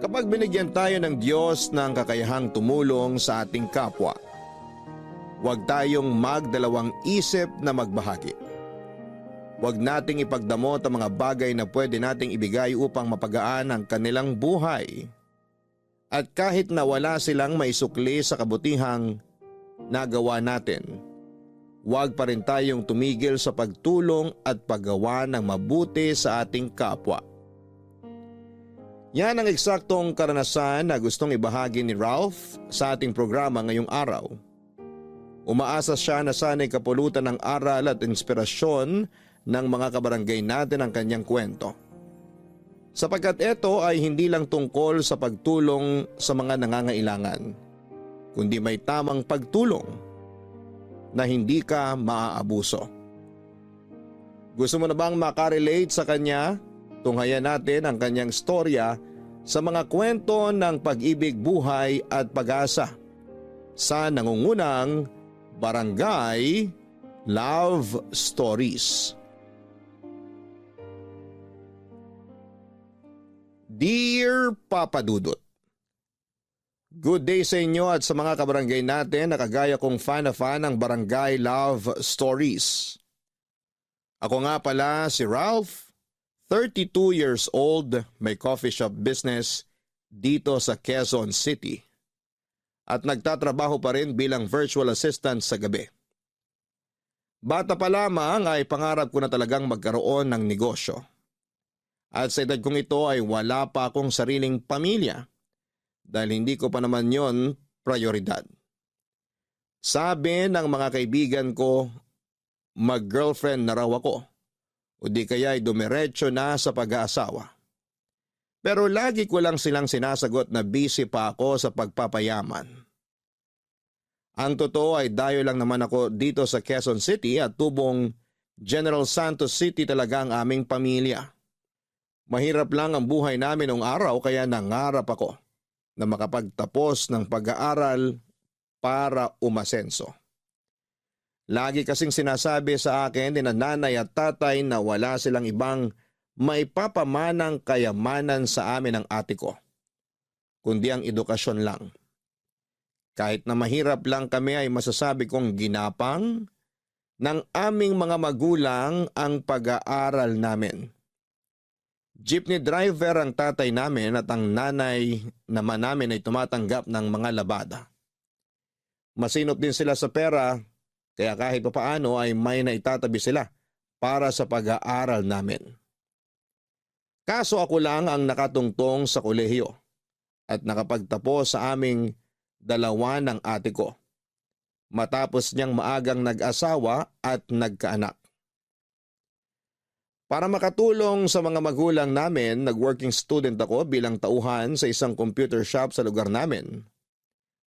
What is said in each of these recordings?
Kapag binigyan tayo ng Diyos ng kakayahang tumulong sa ating kapwa, huwag tayong magdalawang isip na magbahagi. Huwag nating ipagdamot ang mga bagay na pwede nating ibigay upang mapagaan ang kanilang buhay. At kahit na wala silang maisukli sa kabutihang nagawa natin, huwag pa rin tayong tumigil sa pagtulong at paggawa ng mabuti sa ating kapwa. Yan ang eksaktong karanasan na gustong ibahagi ni Ralph sa ating programa ngayong araw. Umaasa siya na sana'y kapulutan ng aral at inspirasyon ng mga kabarangay natin ang kanyang kwento. Sapagkat ito ay hindi lang tungkol sa pagtulong sa mga nangangailangan, kundi may tamang pagtulong na hindi ka maaabuso. Gusto mo na bang makarelate sa kanya? Tunghayan natin ang kanyang storya sa mga kwento ng pag-ibig, buhay at pag-asa sa nangungunang Barangay Love Stories. Dear Papa Dudut, good day sa inyo at sa mga kabarangay natin na kagaya kong fan na fan ng Barangay Love Stories. Ako nga pala si Ralph, 32 years old, may coffee shop business dito sa Quezon City at nagtatrabaho pa rin bilang virtual assistant sa gabi. Bata pa lamang ay pangarap ko na talagang magkaroon ng negosyo. At sa edad kong ito ay wala pa akong sariling pamilya dahil hindi ko pa naman yon prioridad. Sabi ng mga kaibigan ko, mag-girlfriend na raw ako o di kaya ay dumiretso na sa pag-aasawa. Pero lagi ko lang silang sinasagot na busy pa ako sa pagpapayaman. Ang totoo ay dayo lang naman ako dito sa Quezon City at tubong General Santos City talaga ang aming pamilya. Mahirap lang ang buhay namin noong araw kaya nangarap ako na makapagtapos ng pag-aaral para umasenso. Lagi kasing sinasabi sa akin ni nanay at tatay na wala silang ibang maipapamanang kayamanan sa amin ng ate ko, kundi ang edukasyon lang. Kahit na mahirap lang kami ay masasabi kong ginapang ng aming mga magulang ang pag-aaral namin. Jeepney driver ang tatay namin at ang nanay naman namin ay tumatanggap ng mga labada. Masinop din sila sa pera kaya kahit papaano ay may naitatabi sila para sa pag-aaral namin. Kaso ako lang ang nakatungtong sa kolehiyo at nakapagtapos sa aming dalawa ng ate ko. Matapos niyang maagang nag-asawa at nagkaanak. Para makatulong sa mga magulang namin, nag-working student ako bilang tauhan sa isang computer shop sa lugar namin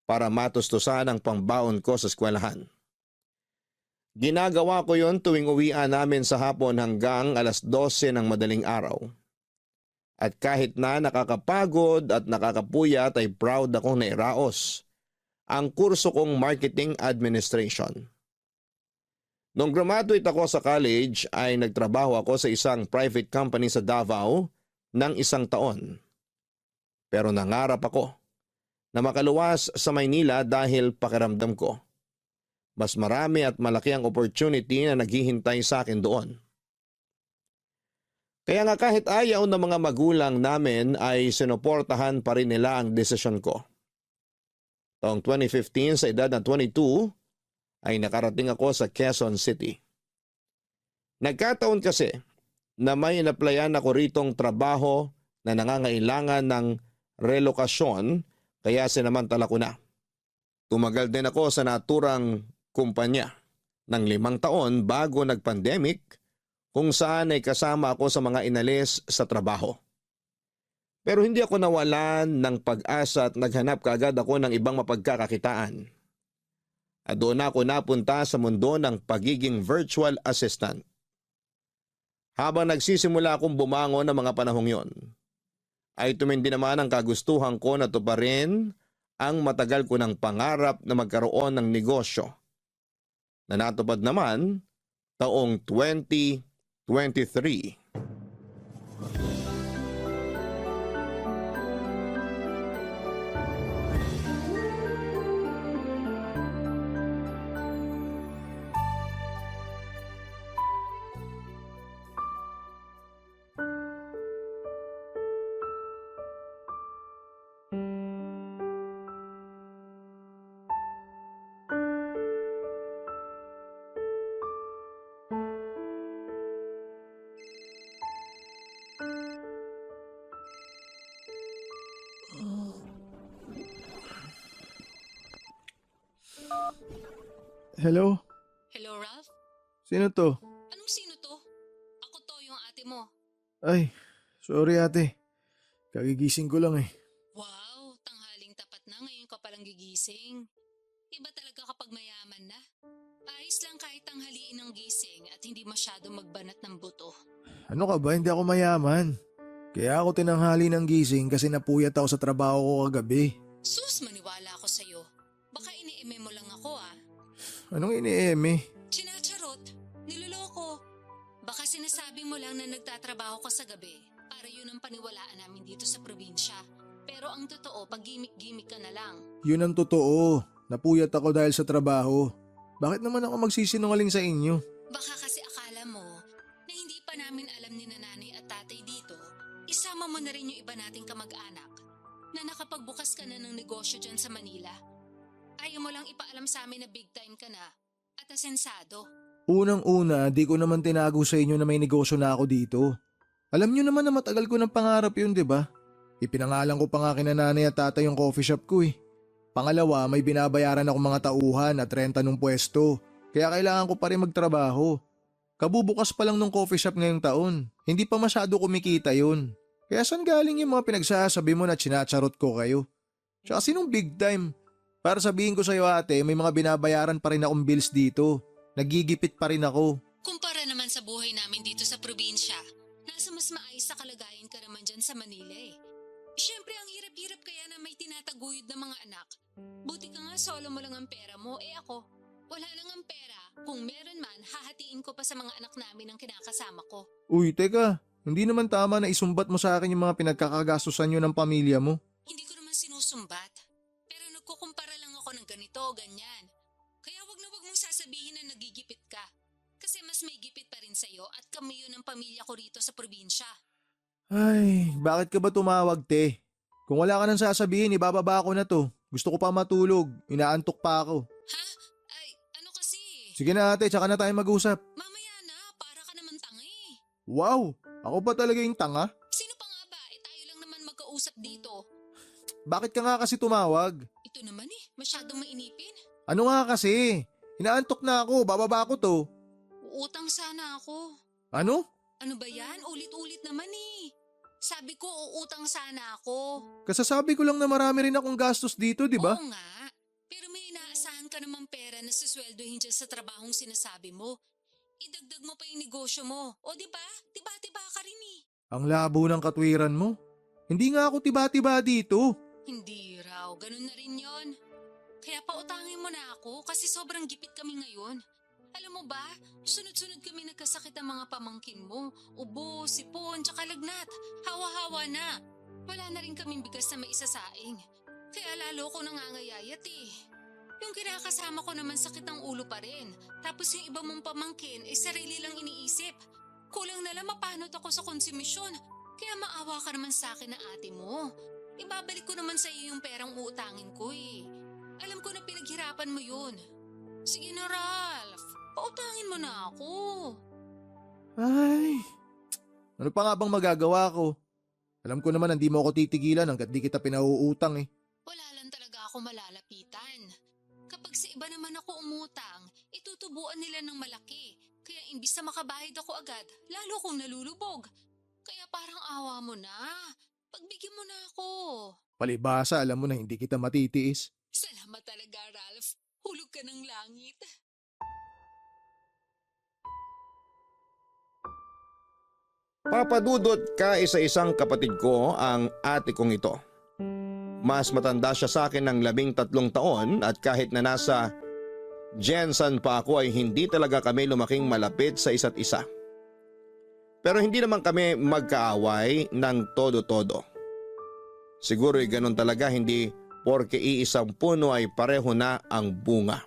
para matustusan ang pangbaon ko sa eskwelahan. Ginagawa ko yon tuwing uwian namin sa hapon hanggang alas 12 ng madaling araw. At kahit na nakakapagod at nakakapuyat ay proud akong nairaos ang kurso kong Marketing Administration. Nung graduate ako sa college ay nagtrabaho ako sa isang private company sa Davao ng 1 taon. Pero nangarap ako na makaluwas sa Maynila dahil pakiramdam ko mas marami at malaki ang opportunity na naghihintay sa akin doon. Kaya nga kahit ayaw ng mga magulang namin ay sinuportahan pa rin nila ang desisyon ko. Taong 2015 sa edad na 22 ay nakarating ako sa Quezon City. Nagkataon kasi na may inaplayan ako ritong trabaho na nangangailangan ng relokasyon kaya sinamantala ko na. Tumagal din ako sa naturang kumpanya ng 5 taon bago nag-pandemic kung saan ay kasama ako sa mga inalis sa trabaho. Pero hindi ako nawalan ng pag-asa at naghanap kaagad ako ng ibang mapagkakakitaan. At doon ako napunta sa mundo ng pagiging virtual assistant. Habang nagsisimula akong bumangon ng mga panahong yon, ay tumindi naman ang kagustuhan ko na tuparin ang matagal ko ng pangarap na magkaroon ng negosyo na natupad naman taong 2023. Hello? Hello, Ralph? Sino to? Anong sino to? Ako to, yung ate mo. Ay, sorry ate. Kagigising ko lang eh. Wow, tanghaling tapat na ngayon ka palang gigising. Iba talaga kapag mayaman na. Ayos lang kahit tanghaliin ng gising at hindi masyado magbanat ng buto. Ano ka ba? Hindi ako mayaman. Kaya ako tinanghali ng gising kasi napuyat ako sa trabaho ko kagabi. Sus, maniwala ako sa'yo. Baka iniime mo lang ako ah. Anong inieme? Chinacharot, niloloko. Baka sinasabi mo lang na nagtatrabaho ka sa gabi para yun ang paniwalaan namin dito sa probinsya. Pero ang totoo, pag gimmick-gimmick ka na lang. Yun ang totoo. Napuyat ako dahil sa trabaho. Bakit naman ako magsisinungaling sa inyo? Baka kasi akala mo na hindi pa namin alam ni nanay at tatay dito, isama mo na rin yung iba nating kamag-anak na nakapagbukas ka na ng negosyo dyan sa Manila. Ayaw mo lang ipaalam sa amin na big time ka na at asensado. Unang-una, di ko naman tinago sa inyo na may negosyo na ako dito. Alam nyo naman na matagal ko ng pangarap yun, di ba? Ipinangalan ko pa nga kina nanay at tatay yung coffee shop ko eh. Pangalawa, may binabayaran ako mga tauhan at renta ng pwesto. Kaya kailangan ko pa rin magtrabaho. Kabubukas pa lang ng coffee shop ngayong taon. Hindi pa masyado kumikita yun. Kaya saan galing yung mga pinagsasabi mo na chinacharot ko kayo? Tsaka sinong big time? Para sabihin ko sa'yo ate, may mga binabayaran pa rin akong bills dito. Nagigipit pa rin ako. Kumpara naman sa buhay namin dito sa probinsya, nasa mas maayos sa kalagayan ka naman dyan sa Manila eh. Siyempre ang hirap-hirap kaya na may tinataguyod na mga anak. Buti ka nga solo mo lang ang pera mo, eh ako, wala lang ang pera. Kung meron man, hahatiin ko pa sa mga anak namin ang kinakasama ko. Uy, teka. Hindi naman tama na isumbat mo sa akin yung mga pinagkakagastusan nyo ng pamilya mo. Hindi ko naman sinusumbat. Pero nagkukumpara lang ako ng ganito o ganyan. Kaya wag na wag mong sasabihin na nagigipit ka. Kasi mas may gipit pa rin sa'yo at kami yun ng pamilya ko rito sa probinsya. Ay, bakit ka ba tumawag, te? Kung wala ka nang sasabihin, ibababa ko na to. Gusto ko pa matulog. Inaantok pa ako. Ha? Ay, ano kasi? Sige na ate, tsaka na tayo mag-usap. Mamaya na, para ka naman tanga eh. Wow, ako pa talaga yung tanga? Sino pa nga ba? Eh tayo lang naman magkausap dito. Bakit ka nga kasi tumawag? Ito naman eh, masyadong mainipin. Ano nga kasi? Inaantok na ako, bababa ko to. Uutang sana ako. Ano? Ano ba yan? Ulit-ulit naman eh. Sabi ko, uutang sana ako. Kasasabi ko lang na marami rin akong gastos dito, di ba? Oo nga. Pero may inaasahan ka naman pera na susweldohin dyan sa trabahong sinasabi mo. Idagdag mo pa yung negosyo mo. O di ba? Tiba-tiba ka rin eh. Ang labo ng katwiran mo. Hindi nga ako tiba-tiba dito. Hindi raw. Ganun na rin yon. Kaya pautangin mo na ako kasi sobrang gipit kami ngayon. Alam mo ba, sunod-sunod kami nagkasakit ang mga pamangkin mo. Ubo, sipon, tsaka lagnat. Hawa-hawa na. Wala na rin kaming bigas na maisasaing. Kaya lalo ko nangangayayat eh. Yung kinakasama ko naman sakit ng ulo pa rin. Tapos yung iba mong pamangkin ay sarili lang iniisip. Kulang na lang mapanot ako sa konsumisyon. Kaya maawa ka naman sa akin na ate mo. Ibabalik ko naman sa iyo yung perang uutangin ko eh. Alam ko na pinaghirapan mo yun. Sige na Ralph, pautangin mo na ako. Ay, ano pa nga bang magagawa ko? Alam ko naman hindi mo ako titigilan hanggat di kita pinauutang eh. Wala lang talaga ako malalapitan. Kapag sa iba naman ako umutang, itutubuan nila ng malaki. Kaya imbis na makabayad ako agad, lalo kong nalulubog. Kaya parang awa mo na. Pagbigyan mo na ako. Palibasa, alam mo na hindi kita matitiis. Salamat talaga Ralph. Hulog ka ng langit. Papadudot ka isa-isang kapatid ko ang ate kong ito. Mas matanda siya sa akin ng 13 taon at kahit na nasa Jensen pa ako ay hindi talaga kami lumaking malapit sa isa't isa. Pero hindi naman kami magkaaway ng todo-todo. Siguro ay ganun talaga, hindi porke iisang puno ay pareho na ang bunga.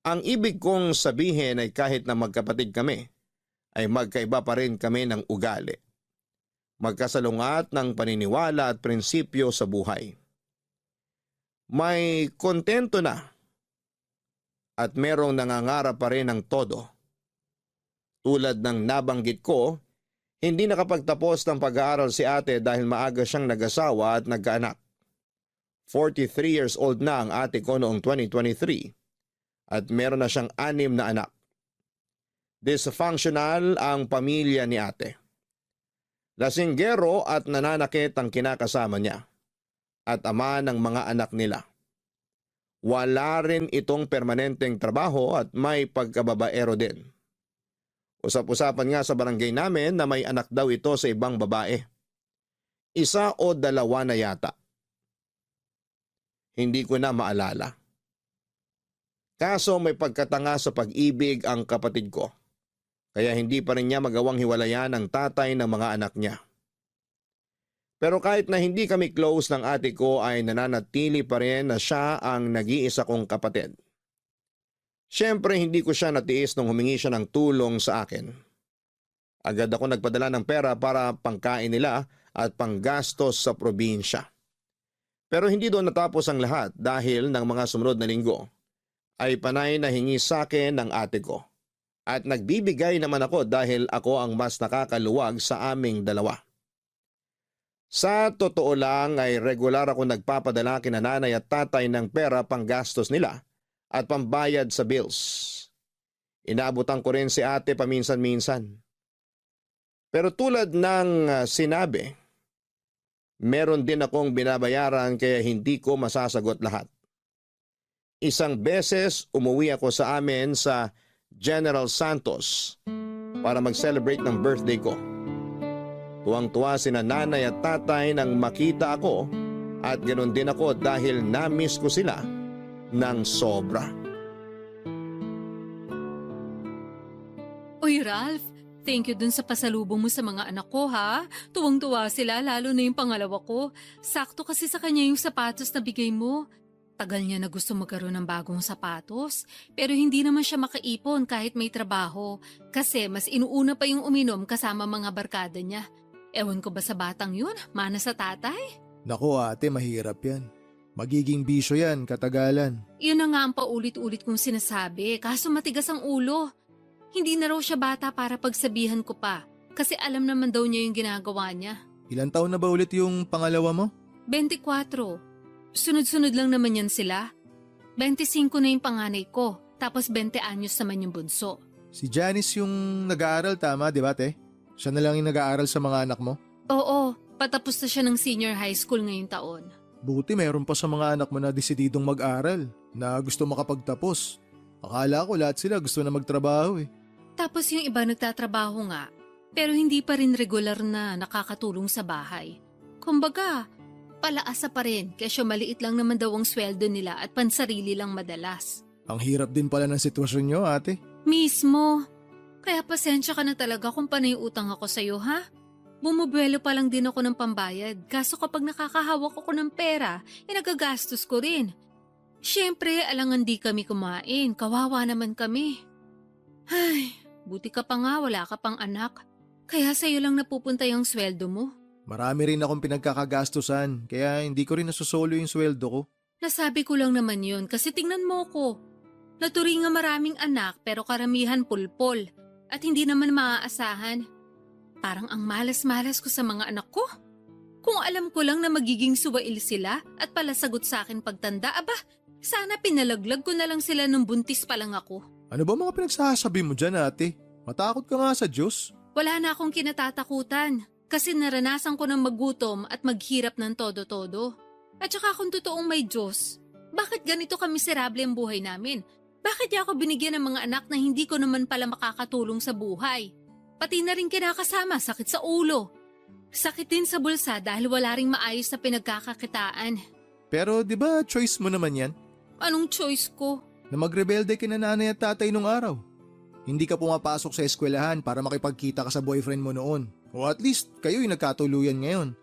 Ang ibig kong sabihin ay kahit na magkapatid kami, ay magkaiba pa rin kami ng ugali. Magkasalungat ng paniniwala at prinsipyo sa buhay. May kontento na at merong nangangarap pa rin ng todo. Tulad ng nabanggit ko, hindi nakapagtapos ng pag-aaral si ate dahil maaga siyang nag-asawa at nagkaanak. 43 years old na ang ate ko noong 2023 at meron na siyang 6 na anak. Dysfunctional ang pamilya ni ate. Lasinggero at nananakit ang kinakasama niya at ama ng mga anak nila. Wala rin itong permanenteng trabaho at may pagkababaero din. Usap-usapan nga sa barangay namin na may anak daw ito sa ibang babae. 1 o 2 na yata. Hindi ko na maalala. Kaso may pagkatanga sa pag-ibig ang kapatid ko. Kaya hindi pa rin niya magawang hiwalayan ang tatay ng mga anak niya. Pero kahit na hindi kami close ng ate ko ay nananatili pa rin na siya ang nag-iisa kong kapatid. Siyempre hindi ko siya natiis nung humingi siya ng tulong sa akin. Agad ako nagpadala ng pera para pangkain nila at panggastos sa probinsya. Pero hindi doon natapos ang lahat dahil ng mga sumunod na linggo ay panay na hingi sa akin ng ate ko. At nagbibigay naman ako dahil ako ang mas nakakaluwag sa aming dalawa. Sa totoo lang ay regular ako nagpapadala kina nanay at tatay ng pera panggastos nila at pambayad sa bills. Inaabutan ko rin si ate paminsan-minsan. Pero tulad ng sinabi, meron din akong binabayaran kaya hindi ko masasagot lahat. 1 beses umuwi ako sa amin sa General Santos para mag-celebrate ng birthday ko. Tuwang-tuwa sina nanay at tatay nang makita ako at ganoon din ako dahil na-miss ko sila ng sobra. Uy, Ralph, thank you dun sa pasalubong mo sa mga anak ko, ha? Tuwang-tuwa sila, lalo na yung pangalawa ko. Sakto kasi sa kanya yung sapatos na bigay mo. Tagal niya na gusto magkaroon ng bagong sapatos, pero hindi naman siya makaipon kahit may trabaho kasi mas inuuna pa yung uminom kasama mga barkada niya. Ewan ko ba sa batang yun, mana sa tatay? Naku ate, mahirap yan. Magiging bisyo yan, katagalan. Yun na nga ang paulit-ulit kong sinasabi, kaso matigas ang ulo. Hindi na raw siya bata para pagsabihan ko pa, kasi alam naman daw niya yung ginagawa niya. Ilan taon na ba ulit yung pangalawa mo? 24. Sunod-sunod lang naman yan sila. 25 na yung panganay ko, tapos 20 anyos naman yung bunso. Si Janice yung nag-aaral, tama, di ba te? Siya na lang yung nag-aaral sa mga anak mo? Oo, patapos na siya ng senior high school ngayong taon. Buti mayroon pa sa mga anak mo na desididong mag-aral, na gusto makapagtapos. Akala ko lahat sila gusto na magtrabaho eh. Tapos yung iba nagtatrabaho nga, pero hindi pa rin regular na nakakatulong sa bahay. Kumbaga, palaasa pa rin kesyo maliit lang naman daw ang sweldo nila at pansarili lang madalas. Ang hirap din pala ng sitwasyon nyo, ate. Mismo. Kaya pasensya ka na talaga kung panay utang ako sa'yo, ha? Bumubuelo pa lang din ako ng pambayad, kaso kapag nakakahawak ako ng pera, nagagastos ko rin. Siyempre, alangan di kami kumain, kawawa naman kami. Ay, buti ka pa nga, wala ka pang anak. Kaya sa'yo lang napupunta yung sweldo mo. Marami rin akong pinagkakagastusan, kaya hindi ko rin nasusolo yung sweldo ko. Nasabi ko lang naman yun kasi tingnan mo ko. Naturing nga maraming anak pero karamihan pulpol at hindi naman maaasahan. Parang ang malas-malas ko sa mga anak ko. Kung alam ko lang na magiging suwail sila at palasagot sa akin pagtanda, aba, sana pinalaglag ko na lang sila nung buntis pa lang ako. Ano ba mga pinagsasabi mo dyan, ate? Matakot ka nga sa Diyos. Wala na akong kinatatakutan kasi naranasan ko ng magutom at maghirap ng todo-todo. At saka kung totoong may Diyos, bakit ganito kamiserable ang buhay namin? Bakit di ako binigyan ng mga anak na hindi ko naman pala makakatulong sa buhay? Pati na rin kinakasama, sakit sa ulo. Sakit din sa bulsa dahil wala ring maayos na pinagkakakitaan. Pero di ba choice mo naman yan? Anong choice ko? Na magrebelde kina nanay at tatay nung araw. Hindi ka pumapasok sa eskwelahan para makipagkita ka sa boyfriend mo noon. O at least kayo'y nagkatuluyan ngayon.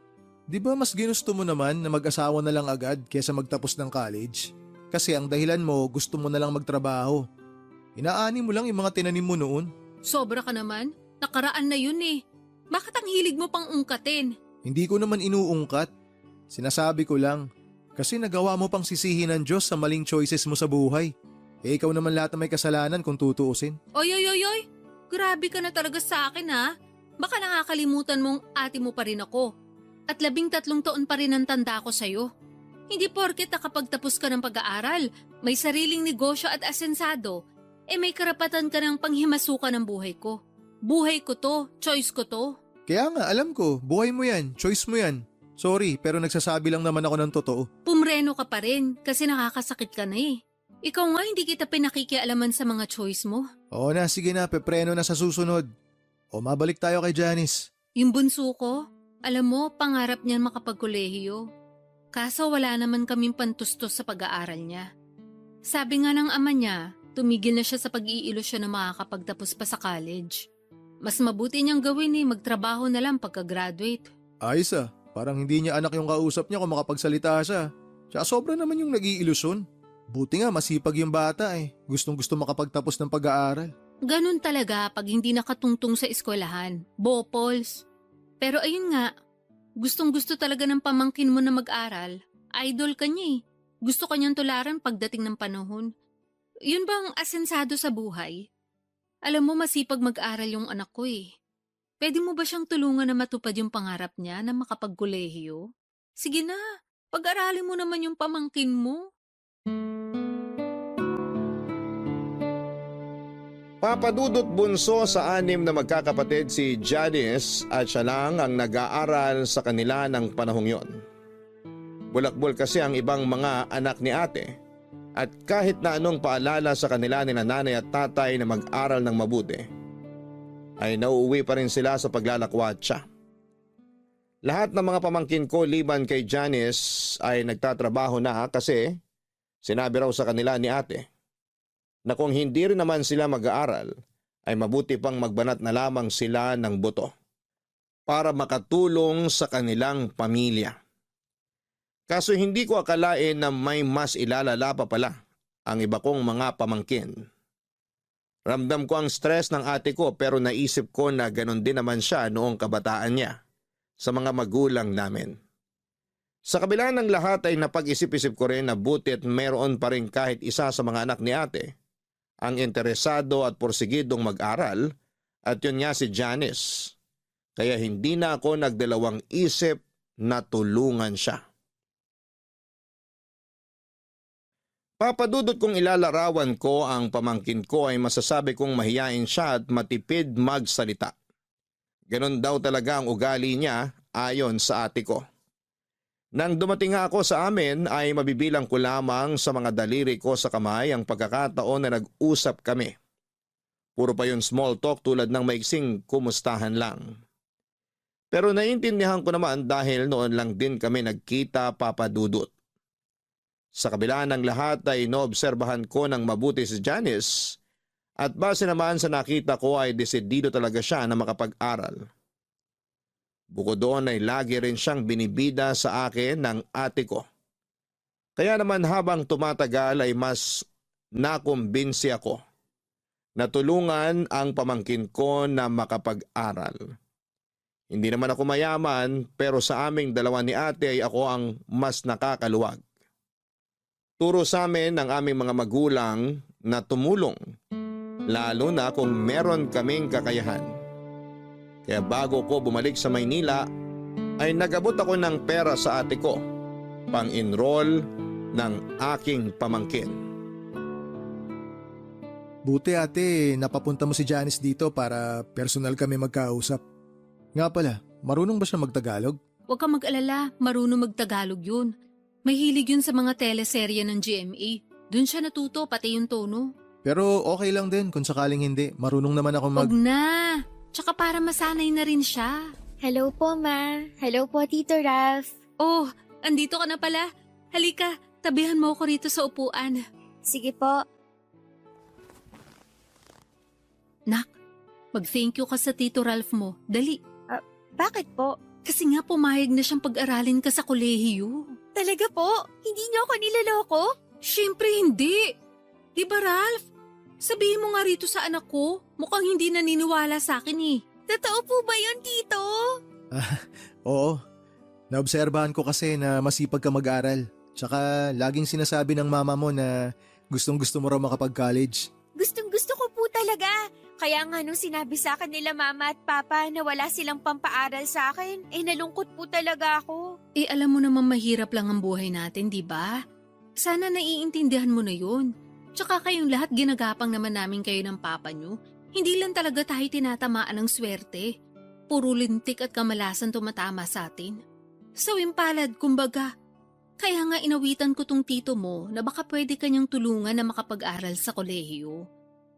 Di ba mas ginusto mo naman na mag-asawa na lang agad kesa magtapos ng college? Kasi ang dahilan mo gusto mo na lang magtrabaho. Inaani mo lang yung mga tinanim mo noon. Sobra ka naman. Nakaraan na yun eh. Bakit ang hilig mo pang ungkatin? Hindi ko naman inuungkat. Sinasabi ko lang. Kasi nagawa mo pang sisihin ng Diyos sa maling choices mo sa buhay. Eh ikaw naman lahat na may kasalanan kung tutuusin. Oy. Grabe ka na talaga sa akin ha. Baka nakakalimutan mong ate mo pa rin ako. At 13 taon pa rin ang tanda ko sa'yo. Hindi porket nakapagtapos ka ng pag-aaral, may sariling negosyo at asensado, may karapatan ka ng panghimasukan ng buhay ko. Buhay ko to, choice ko to. Kaya nga, alam ko, buhay mo yan, choice mo yan. Sorry, pero nagsasabi lang naman ako ng totoo. Pumreno ka pa rin kasi nakakasakit ka na eh. Ikaw nga hindi kita pinakikialaman sa mga choice mo. Oo na, sige na, pepreno na sa susunod. O mabalik tayo kay Janice. Yung bunso ko, alam mo, pangarap niyan makapagkolehiyo. Kaso wala naman kaming pantustos sa pag-aaral niya. Sabi nga ng ama niya, tumigil na siya sa pag-iilusyon na makakapagtapos pa sa college. Mas mabuti niyang gawin magtrabaho na lang pagka-graduate. Ayos ah, parang hindi niya anak yung kausap niya kung makapagsalita siya. Tsaka sobra naman yung nag-iilusyon. Buti nga masipag yung bata Gustong gusto makapagtapos ng pag-aaral. Ganun talaga pag hindi nakatungtong sa eskwelahan. Bopols. Pero ayun nga, gustong-gusto talaga ng pamangkin mo na mag-aral. Idol ka niya Gusto kanyang tularan pagdating ng panahon. Yun bang asensado sa buhay? Alam mo, masipag mag-aral yung anak ko Pwede mo ba siyang tulungan na matupad yung pangarap niya na makapagkolehiyo? Sige na, pag-aralin mo naman yung pamangkin mo. Papadudot bunso sa 6 na magkakapatid si Janice at siya lang ang nag-aaral sa kanila ng panahong yon. Bulakbol kasi ang ibang mga anak ni ate at kahit na anong paalala sa kanila ni nanay at tatay na mag-aral ng mabuti, ay nauuwi pa rin sila sa paglalakwatsa. Lahat ng mga pamangkin ko liban kay Janice ay nagtatrabaho na kasi sinabi raw sa kanila ni ate na kung hindi rin naman sila mag-aaral, ay mabuti pang magbanat na lamang sila ng buto para makatulong sa kanilang pamilya. Kaso hindi ko akalain na may mas ilalala pa pala ang iba kong mga pamangkin. Ramdam ko ang stress ng ate ko pero naisip ko na ganon din naman siya noong kabataan niya sa mga magulang namin. Sa kabila ng lahat ay napag-isip-isip ko rin na butit meron pa rin kahit isa sa mga anak ni ate ang interesado at porsigidong mag-aral at yun nga si Janice. Kaya hindi na ako nagdalawang isip na tulungan siya. Papadudot kong ilalarawan ko ang pamangkin ko ay masasabi kong mahiyain siya at matipid magsalita. Ganon daw talaga ang ugali niya ayon sa ate ko. Nang dumating nga ako sa amin ay mabibilang ko lamang sa mga daliri ko sa kamay ang pagkakataon na nag-usap kami. Puro pa yun small talk tulad ng maiksing kumustahan lang. Pero naiintindihan ko naman dahil noon lang din kami nagkita, Papadudot. Sa kabila ng lahat ay noobserbahan ko ng mabuti si Janice at base naman sa nakita ko ay desidido talaga siya na makapag-aral. Bukod doon ay lagi rin siyang binibida sa akin ng ate ko. Kaya naman habang tumatagal ay mas nakumbinsi ako na tulungan ang pamangkin ko na makapag-aral. Hindi naman ako mayaman pero sa aming dalawa ni ate ay ako ang mas nakakaluwag. Turo sa amin ng aming mga magulang na tumulong, lalo na kung meron kaming kakayahan. Kaya bago ko bumalik sa Maynila, ay nagabot ako ng pera sa ate ko, pang-enroll ng aking pamangkin. Buti ate, napapunta mo si Janice dito para personal kami magkausap. Nga pala, marunong ba siya magtagalog? Huwag kang mag-alala, marunong magtagalog yun. May hilig yun sa mga teleserye ng GMA. Doon siya natuto, pati yung tono. Pero okay lang din kung sakaling hindi. Marunong naman ako Huwag na! Tsaka para masanay na rin siya. Hello po, Ma. Hello po, Tito Ralph. Oh, andito ka na pala. Halika, tabihan mo ako rito sa upuan. Sige po. Nak, mag-thank you ka sa Tito Ralph mo. Dali. Bakit po? Kasi nga pumayag na siyang pag-aralin ka sa kolehiyo. Talaga po? Hindi niyo ako niloloko? Siyempre hindi. Di ba, Ralph? Sabihin mo nga rito sa anak ko, mukhang hindi naniniwala sa akin Totoo po ba yun, Tito? Oo. Naobserbahan ko kasi na masipag ka mag-aral. Tsaka laging sinasabi ng mama mo na gustong-gusto mo raw makapag-college. Gustong-gusto ko po talaga. Kaya nga nung sinabi sa akin nila Mama at Papa na wala silang pampaaral sa akin, nalungkot po talaga ako. Alam mo naman mahirap lang ang buhay natin, di ba? Sana naiintindihan mo na yun. Tsaka kayong lahat ginagapang naman namin kayo ng papa nyo. Hindi lang talaga tayo tinatamaan ng swerte. Puro lintik at kamalasan tumatama sa atin. Sawing palad, kumbaga. Kaya nga inawitan ko tong tito mo na baka pwede kanyang tulungan na makapag-aral sa kolehiyo.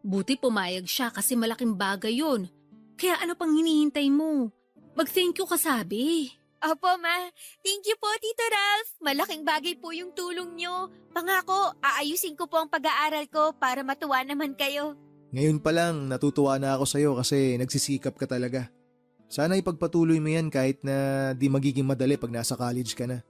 Buti pumayag siya kasi malaking bagay yon. Kaya ano pang hinihintay mo? Mag-thank you ka sabi. Opo, Ma. Thank you po, Tito Ralph. Malaking bagay po yung tulong nyo. Pangako, aayusin ko po ang pag-aaral ko para matuwa naman kayo. Ngayon pa lang natutuwa na ako sa'yo kasi nagsisikap ka talaga. Sana ipagpatuloy mo yan kahit na di magiging madali pag nasa college ka na.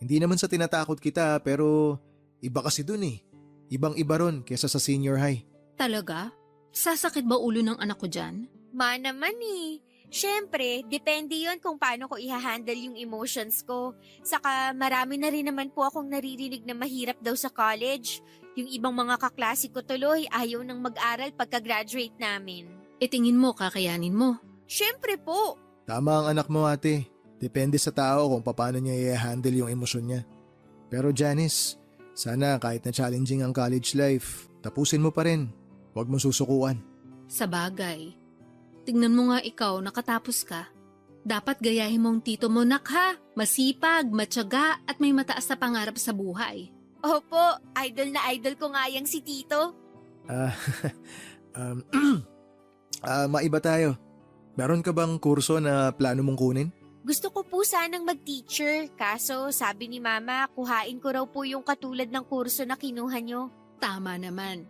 Hindi naman sa tinatakot kita pero iba kasi dun eh. Ibang-iba ron kesa sa senior high. Talaga? Sasakit ba ulo ng anak ko dyan? Ma naman eh. Siyempre, depende yon kung paano ko i-handle yung emotions ko. Saka marami na rin naman po akong naririnig na mahirap daw sa college. Yung ibang mga kaklase ko tuloy ayaw nang mag-aral pagka-graduate namin. Tingin mo, kakayanin mo. Siyempre po. Tama ang anak mo ate. Depende sa tao kung paano niya i-handle yung emosyon niya. Pero Janice, sana kahit na challenging ang college life, tapusin mo pa rin. Huwag mong susukuan. Sa bagay. Tingnan mo nga ikaw, nakatapos ka. Dapat gayahin mong tito mo, nak ha. Masipag, matyaga at may mataas na pangarap sa buhay. Opo, idol na idol ko nga yang si Tito. Maiba tayo. Meron ka bang kurso na plano mong kunin? Gusto ko po sanang mag-teacher, kaso sabi ni Mama, kuhain ko raw po yung katulad ng kurso na kinuha nyo. Tama naman.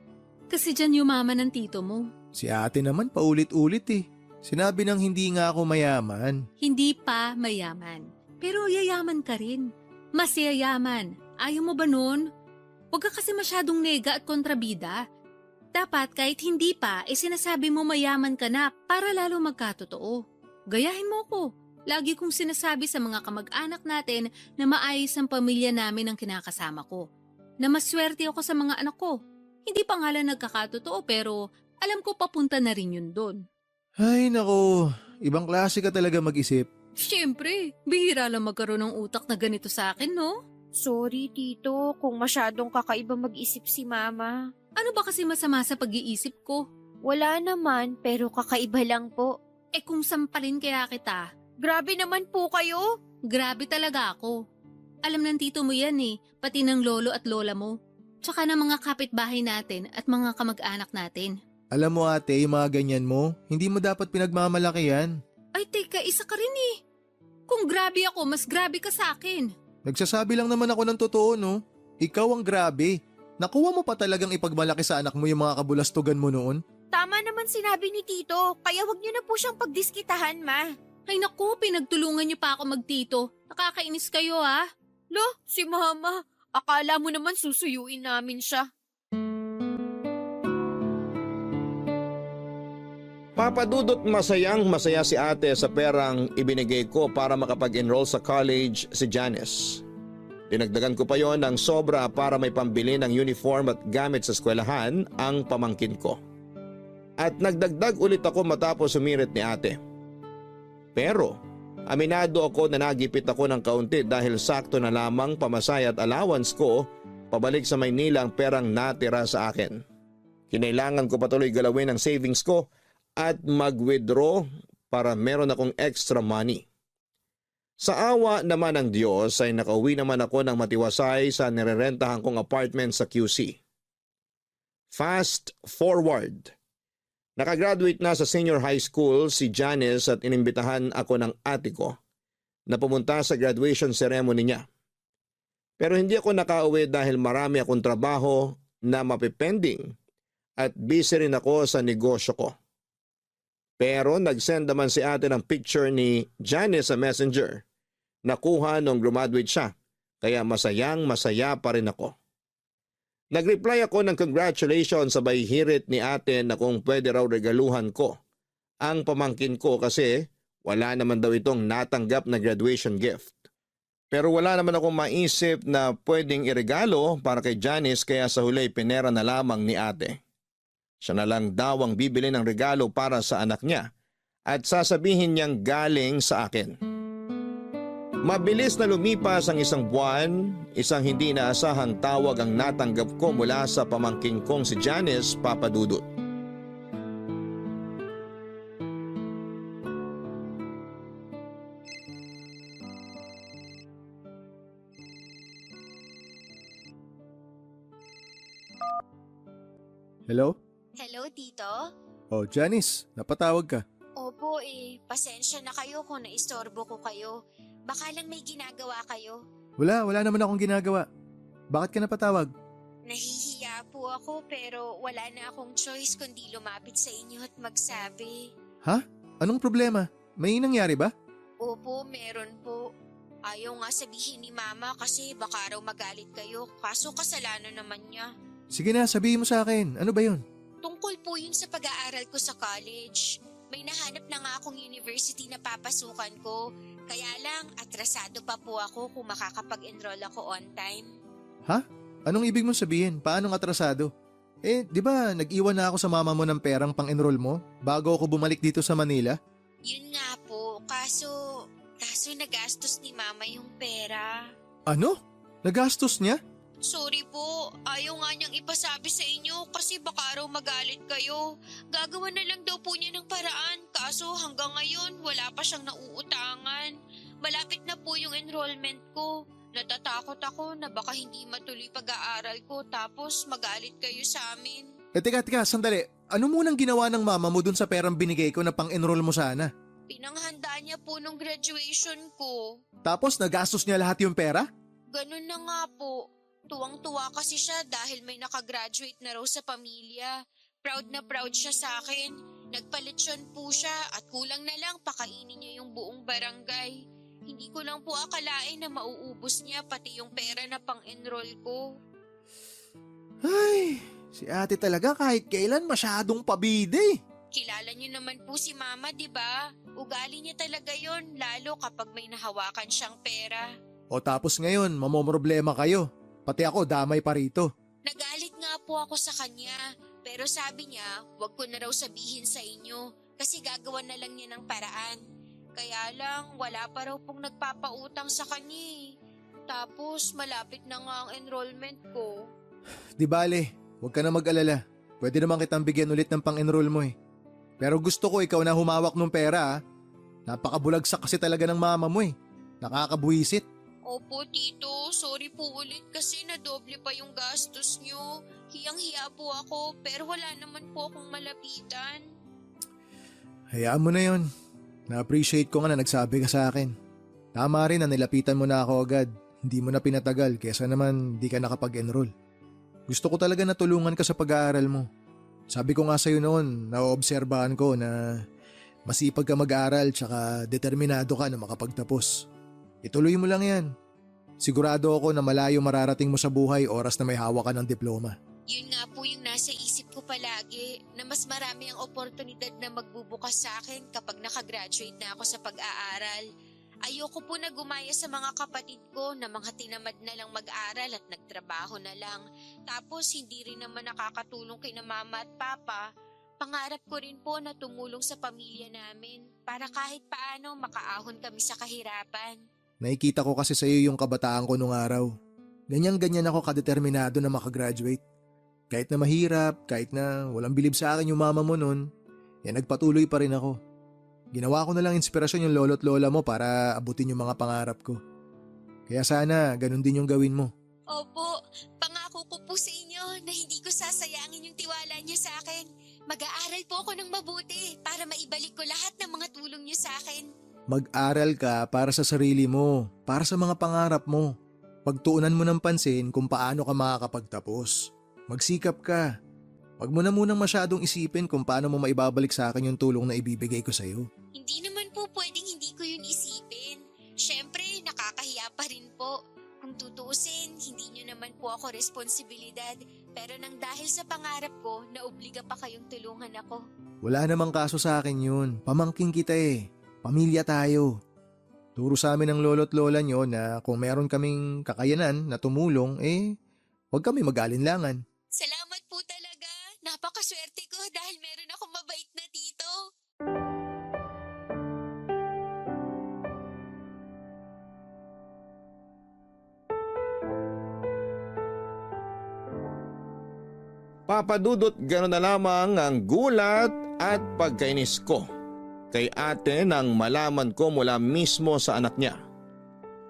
Kasi dyan yumaman ng tito mo. Si ate naman paulit-ulit eh. Sinabi nang hindi nga ako mayaman. Hindi pa mayaman. Pero yayaman ka rin. Mas yayaman. Ayaw mo ba nun? Huwag ka kasi masyadong nega at kontrabida. Dapat kahit hindi pa, sinasabi mo mayaman ka na para lalo magkatotoo. Gayahin mo ko. Lagi kong sinasabi sa mga kamag-anak natin na maayos ang pamilya namin ang kinakasama ko. Na maswerte ako sa mga anak ko. Hindi pa nga lang nagkakatotoo pero alam ko papunta na rin yun doon. Ay nako, ibang klase ka talaga mag-isip. Siyempre, bihira lang magkaroon ng utak na ganito sa akin, no? Sorry, Tito, kung masyadong kakaiba mag-isip si Mama. Ano ba kasi masama sa pag-iisip ko? Wala naman, pero kakaiba lang po. Kung sampalin kaya kita, Grabe naman po kayo. grabe talaga ako. Alam ng tito mo yan eh, pati ng lolo at lola mo. Tsaka ng mga kapitbahay natin at mga kamag-anak natin. Alam mo ate, yung mga ganyan mo, hindi mo dapat pinagmamalaki yan. Ay teka, isa ka rin eh. Kung grabe ako, mas grabe ka sa akin. Nagsasabi lang naman ako ng totoo no. Ikaw ang grabe. Nakuha mo pa talagang ipagmalaki sa anak mo yung mga kabulastugan mo noon? Tama naman sinabi ni Tito, kaya wag niyo na po siyang pagdiskitahan, Ma. Ay naku, pinagtulungan niyo pa ako magtito. Nakakainis kayo ha. Lo, si Mama. Akala mo naman susuyuin namin siya. Papadudot masaya si ate sa perang ibinigay ko para makapag-enroll sa college si Janice. Dinagdagan ko pa yon ng sobra para may pambili ng uniform at gamit sa eskwelahan ang pamangkin ko. At nagdagdag ulit ako matapos sumirit ni ate. Pero aminado ako na nagipit ako ng kaunti dahil sakto na lamang pamasaya at allowance ko pabalik sa Maynila ang perang natira sa akin. Kinailangan ko patuloy galawin ang savings ko at mag-withdraw para meron akong extra money. Sa awa naman ng Diyos ay nakauwi naman ako ng matiwasay sa nirerentahan kong apartment sa QC. Fast forward. Nakagraduate na sa senior high school si Janice at inimbitahan ako ng ate ko na pumunta sa graduation ceremony niya. Pero hindi ako nakauwi dahil marami akong trabaho na mapipending at busy rin ako sa negosyo ko. Pero nag-send naman si ate ng picture ni Janice sa messenger. Nakuha nung graduate siya, kaya masaya pa rin ako. Nag-reply ako ng congratulations sabay hirit ni ate na kung pwede raw regaluhan ko ang pamangkin ko kasi wala naman daw itong natanggap na graduation gift. Pero wala naman akong maisip na pwedeng iregalo para kay Janice kaya sa huli pinera na lamang ni ate. Siya na lang daw ang bibili ng regalo para sa anak niya at sasabihin niyang galing sa akin. Mabilis na lumipas ang isang buwan, isang hindi inaasahang tawag ang natanggap ko mula sa pamangking kong si Janice Papadudut. Hello? Hello, Tito? Oh, Janice, napatawag ka. Opo pasensya na kayo kung naistorbo ko kayo. Baka lang may ginagawa kayo. Wala naman akong ginagawa. Bakit ka napatawag? Nahihiya po ako pero wala na akong choice kundi lumapit sa inyo at magsabi. Anong problema? May nangyari ba? Opo, meron po. Ayaw nga sabihin ni Mama kasi baka raw magalit kayo kaso kasalanan naman niya. Sige na, sabihin mo sa akin. Ano ba yun? Tungkol po yun sa pag-aaral ko sa college. May nahanap na nga akong university na papasukan ko. Kaya lang, atrasado pa po ako kung makakapag-enroll ako on time. Anong ibig mong sabihin? Paanong atrasado? Di ba nag-iwan na ako sa mama mo ng perang pang-enroll mo bago ako bumalik dito sa Manila? Yun nga po, kaso nagastos ni Mama yung pera. Ano? Nagastos niya? Sorry po, ayaw nga niyang ipasabi sa inyo kasi baka raw magalit kayo. Gagawa na lang daw po niya ng paraan kaso hanggang ngayon wala pa siyang nauutangan. Malapit na po yung enrollment ko. Natatakot ako na baka hindi matuloy pag-aaral ko tapos magalit kayo sa amin. Teka, sandali. Ano munang ginawa ng mama mo dun sa perang binigay ko na pang-enroll mo sana? Pinanghanda niya po nung graduation ko. Tapos nagastos niya lahat yung pera? Ganun na nga po. Tuwang-tuwa kasi siya dahil may nakagraduate na raw sa pamilya. Proud na proud siya sa akin. Nagpalitsyon po siya at kulang na lang pakainin niya yung buong barangay. Hindi ko lang po akalain na mauubos niya pati yung pera na pang-enroll ko. Ay, si ate talaga kahit kailan masyadong pabide. Kilala niyo naman po si Mama, di ba? Ugali niya talaga yon lalo kapag may nahawakan siyang pera. O tapos ngayon, mamomroblema kayo. Pati ako damay pa rito. Nagalit nga po ako sa kanya, pero sabi niya, wag ko na raw sabihin sa inyo kasi gagawan na lang niya ng paraan. Kaya lang, wala pa raw pong nagpapautang sa kanya eh. Tapos, malapit na nga ang enrollment ko. Di bale, huwag ka na mag-alala. Pwede naman kitang bigyan ulit ng pang-enroll mo eh. Pero gusto ko ikaw na humawak ng pera. Napakabulagsak kasi talaga ng mama mo eh. Nakakabuwisit. Opo, Tito. Sorry po ulit kasi nadoble pa yung gastos nyo. Hiyang-hiya po ako pero wala naman po akong malapitan. Hayaan mo na yon. Na-appreciate ko nga na nagsabi ka sa akin. Tama rin na nilapitan mo na ako agad. Hindi mo na pinatagal kesa naman di ka nakapag-enroll. Gusto ko talaga na tulungan ka sa pag-aaral mo. Sabi ko nga sa'yo noon, naoobserbahan ko na masipag ka mag-aaral tsaka determinado ka na makapagtapos. Ituloy mo lang yan. Sigurado ako na malayo mararating mo sa buhay oras na may hawak ka ng diploma. Yun nga po yung nasa isip ko palagi na mas marami ang oportunidad na magbubukas sa akin kapag nakagraduate na ako sa pag-aaral. Ayoko po na gumaya sa mga kapatid ko na mga tinamad na lang mag-aral at nagtrabaho na lang. Tapos hindi rin naman nakakatulong kina mama at papa. Pangarap ko rin po na tumulong sa pamilya namin para kahit paano makaahon kami sa kahirapan. Nakikita ko kasi sa iyo yung kabataan ko nung araw. Ganyan-ganyan ako kadeterminado na makagraduate. Kahit na mahirap, kahit na walang bilib sa akin yung mama mo nun, nagpatuloy pa rin ako. Ginawa ko na lang inspirasyon yung lolo't lola mo para abutin yung mga pangarap ko. Kaya sana ganun din yung gawin mo. Opo, pangako ko po sa inyo na hindi ko sasayangin yung tiwala niyo sa akin. Mag-aaral po ako ng mabuti para maibalik ko lahat ng mga tulong niyo sa akin. Mag-aral ka para sa sarili mo, para sa mga pangarap mo. Pagtuunan mo ng pansin kung paano ka makakapagtapos. Magsikap ka. Huwag mo na munang masyadong isipin kung paano mo maibabalik sa akin yung tulong na ibibigay ko sa'yo. Hindi naman po pwedeng hindi ko yun isipin. Siyempre, nakakahiya pa rin po. Kung tutuusin, hindi nyo naman po ako responsibilidad. Pero nang dahil sa pangarap ko, naobliga pa kayong tulungan ako. Wala namang kaso sa akin yun. Pamangking kita eh. Pamilya tayo. Turo sa amin ng lolo't lola nyo na kung meron kaming kakayanan na tumulong, huwag kami mag-alinlangan. Salamat po talaga. Napakaswerte ko dahil meron akong mabait na tito. Papadudot, gano'n na lamang ang gulat at pagkainis ko kay ate nang malaman ko mula mismo sa anak niya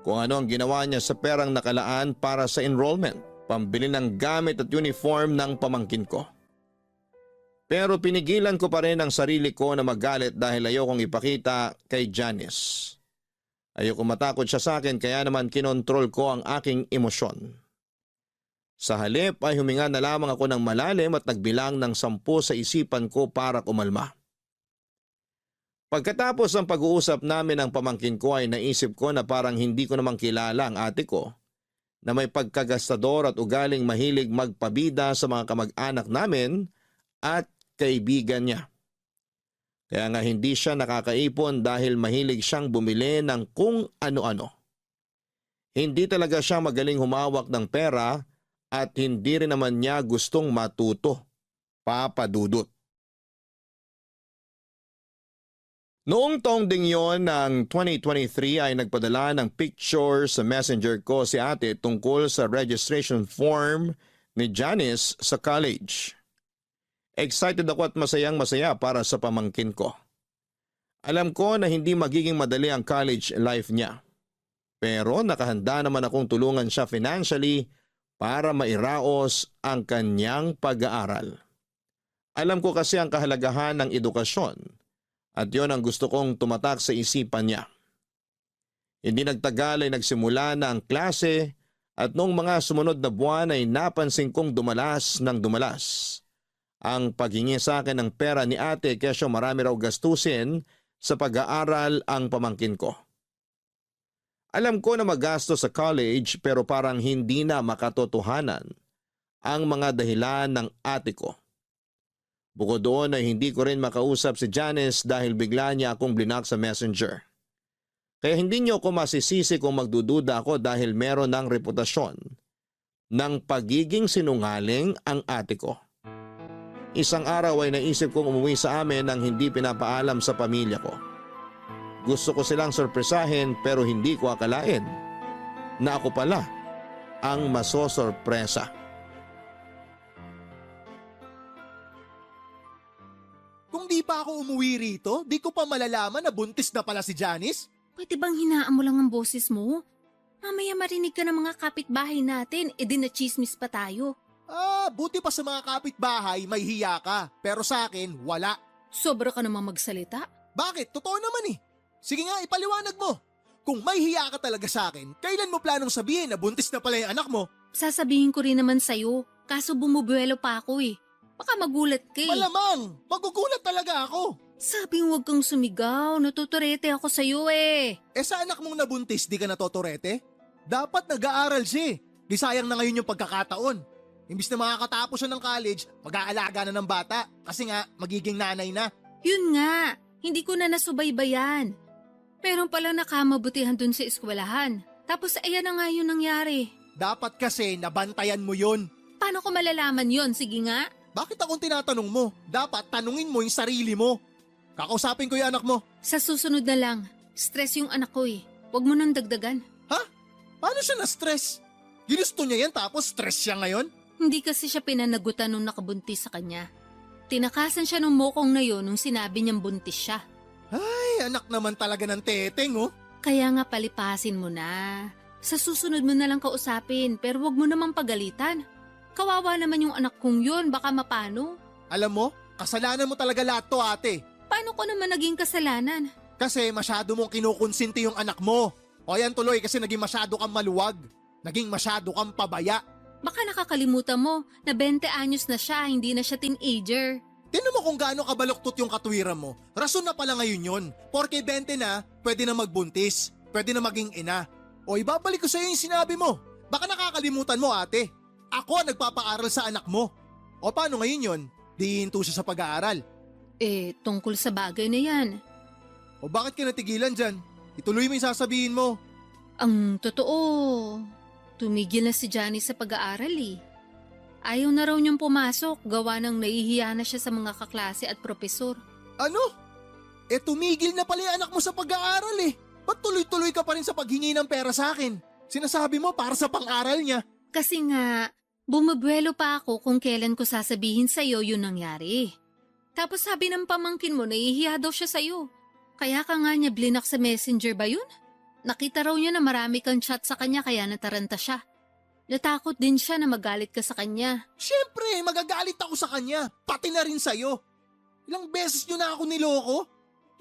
kung ano ang ginawa niya sa perang nakalaan para sa enrollment, pambili ng gamit at uniform ng pamangkin ko. Pero pinigilan ko pa rin ang sarili ko na magalit dahil ayokong ipakita kay Janice. Ayoko matakot siya sa akin kaya naman kinontrol ko ang aking emosyon. Sa halip ay huminga na lamang ako ng malalim at nagbilang ng 10 sa isipan ko para kumalma. Pagkatapos ng pag-uusap namin ng pamangkin ko ay naisip ko na parang hindi ko namang kilala ang ate ko na may pagkagastador at ugaling mahilig magpabida sa mga kamag-anak namin at kaibigan niya. Kaya nga hindi siya nakakaipon dahil mahilig siyang bumili ng kung ano-ano. Hindi talaga siya magaling humawak ng pera at hindi rin naman niya gustong matuto, papadudot. Noong taong ding yon ng 2023 ay nagpadala ng picture sa messenger ko si ate tungkol sa registration form ni Janice sa college. Excited ako at masayang-masaya para sa pamangkin ko. Alam ko na hindi magiging madali ang college life niya. Pero nakahanda naman akong tulungan siya financially para mairaos ang kanyang pag-aaral. Alam ko kasi ang kahalagahan ng edukasyon at yon ang gusto kong tumatak sa isipan niya. Hindi nagtagal ay nagsimula na ang klase at noong mga sumunod na buwan ay napansin kong dumalas ng dumalas ang paghingi sa akin ng pera ni ate kesyo marami raw gastusin sa pag-aaral ang pamangkin ko. Alam ko na magastos sa college pero parang hindi na makatotohanan ang mga dahilan ng ate ko. Bukod doon ay hindi ko rin makausap si Janice dahil bigla niya akong blinak sa messenger. Kaya hindi niyo ako masisisi kung magdududa ako dahil meron ng reputasyon ng pagiging sinungaling ang ate ko. Isang araw ay naisip kong umuwi sa amin nang hindi pinapaalam sa pamilya ko. Gusto ko silang sorpresahin pero hindi ko akalain na ako pala ang masosorpresa. Kung di pa ako umuwi rito, di ko pa malalaman na buntis na pala si Janice. Pwede bang hinaan mo lang ang boses mo? Mamaya marinig ka ng mga kapitbahay natin, edi na chismis pa tayo. Buti pa sa mga kapitbahay may hiya ka, pero sa akin wala. Sobra ka namang magsalita. Bakit? Totoo naman eh. Sige nga, ipaliwanag mo. Kung may hiya ka talaga sa akin, kailan mo planong sabihin na buntis na pala yung anak mo? Sasabihin ko rin naman sa'yo, kaso bumubuelo pa ako eh. Baka magulat ka eh. Malamang, magugulat talaga ako. Sabi huwag kang sumigaw, natuturete ako sa'yo eh. Sa anak mong nabuntis, di ka natotorete? Dapat nag-aaral siya. Di sayang na ngayon yung pagkakataon. Imbis na makakatapos siya ng college, mag-aalaga na ng bata kasi nga magiging nanay na. Yun nga, hindi ko na nasubaybayan. Meron pala nakamabutihan dun sa eskwelahan. Tapos ayan na nga yun nangyari. Dapat kasi nabantayan mo yun. Paano ko malalaman yun? Sige nga. Bakit akong tinatanong mo? Dapat tanungin mo yung sarili mo. Kakausapin ko yung anak mo. Sa susunod na lang, stress yung anak ko eh. Huwag mo nang dagdagan. Ha? Paano siya na-stress? Ginusto niya yan tapos stress siya ngayon? Hindi kasi siya pinanagutan nung nakabuntis sa kanya. Tinakasan siya nung mokong na yun nung sinabi niyang buntis siya. Ay, anak naman talaga ng teteng oh. Kaya nga palipasin mo na. Sa susunod mo na lang kausapin pero wag mo namang pagalitan. Kawawa naman yung anak kong yun, baka mapano. Alam mo, kasalanan mo talaga lahat to ate. Paano ko naman naging kasalanan? Kasi masyado mong kinukonsinti yung anak mo. O yan tuloy kasi naging masyado kang maluwag. Naging masyado kang pabaya. Baka nakakalimutan mo na 20 anyos na siya, hindi na siya teenager. Tinan mo kung gaano kabaluktot yung katwiran mo. Rason na pala ngayon yun. Porke 20 na, pwede na magbuntis. Pwede na maging ina. O ibabalik ko sa iyo yung sinabi mo. Baka nakakalimutan mo ate. Ako ang nagpapaaral sa anak mo. O paano ngayon yun? Di hinto siya sa pag-aaral. Tungkol sa bagay na yan. O bakit ka natigilan dyan? Ituloy mo yung sasabihin mo. Ang totoo, tumigil na si Johnny sa pag-aaral eh. Ayaw na raw niyang pumasok, gawa ng nahihiya na siya sa mga kaklase at propesor. Ano? Tumigil na pala yung anak mo sa pag-aaral eh. Ba't tuloy-tuloy ka pa rin sa paghingi ng pera sa akin? Sinasabi mo para sa pang-aral niya. Kasi nga, Bumabwelo pa ako kung kailan ko sasabihin sa'yo yun nangyari. Tapos sabi ng pamangkin mo nahihiya daw siya sa'yo. Kaya ka nga niya blinak sa messenger ba yun? Nakita raw niya na marami kang chat sa kanya kaya nataranta siya. Natakot din siya na magalit ka sa kanya. Siyempre, magagalit ako sa kanya, pati na rin sa'yo. Ilang beses nyo na ako niloko?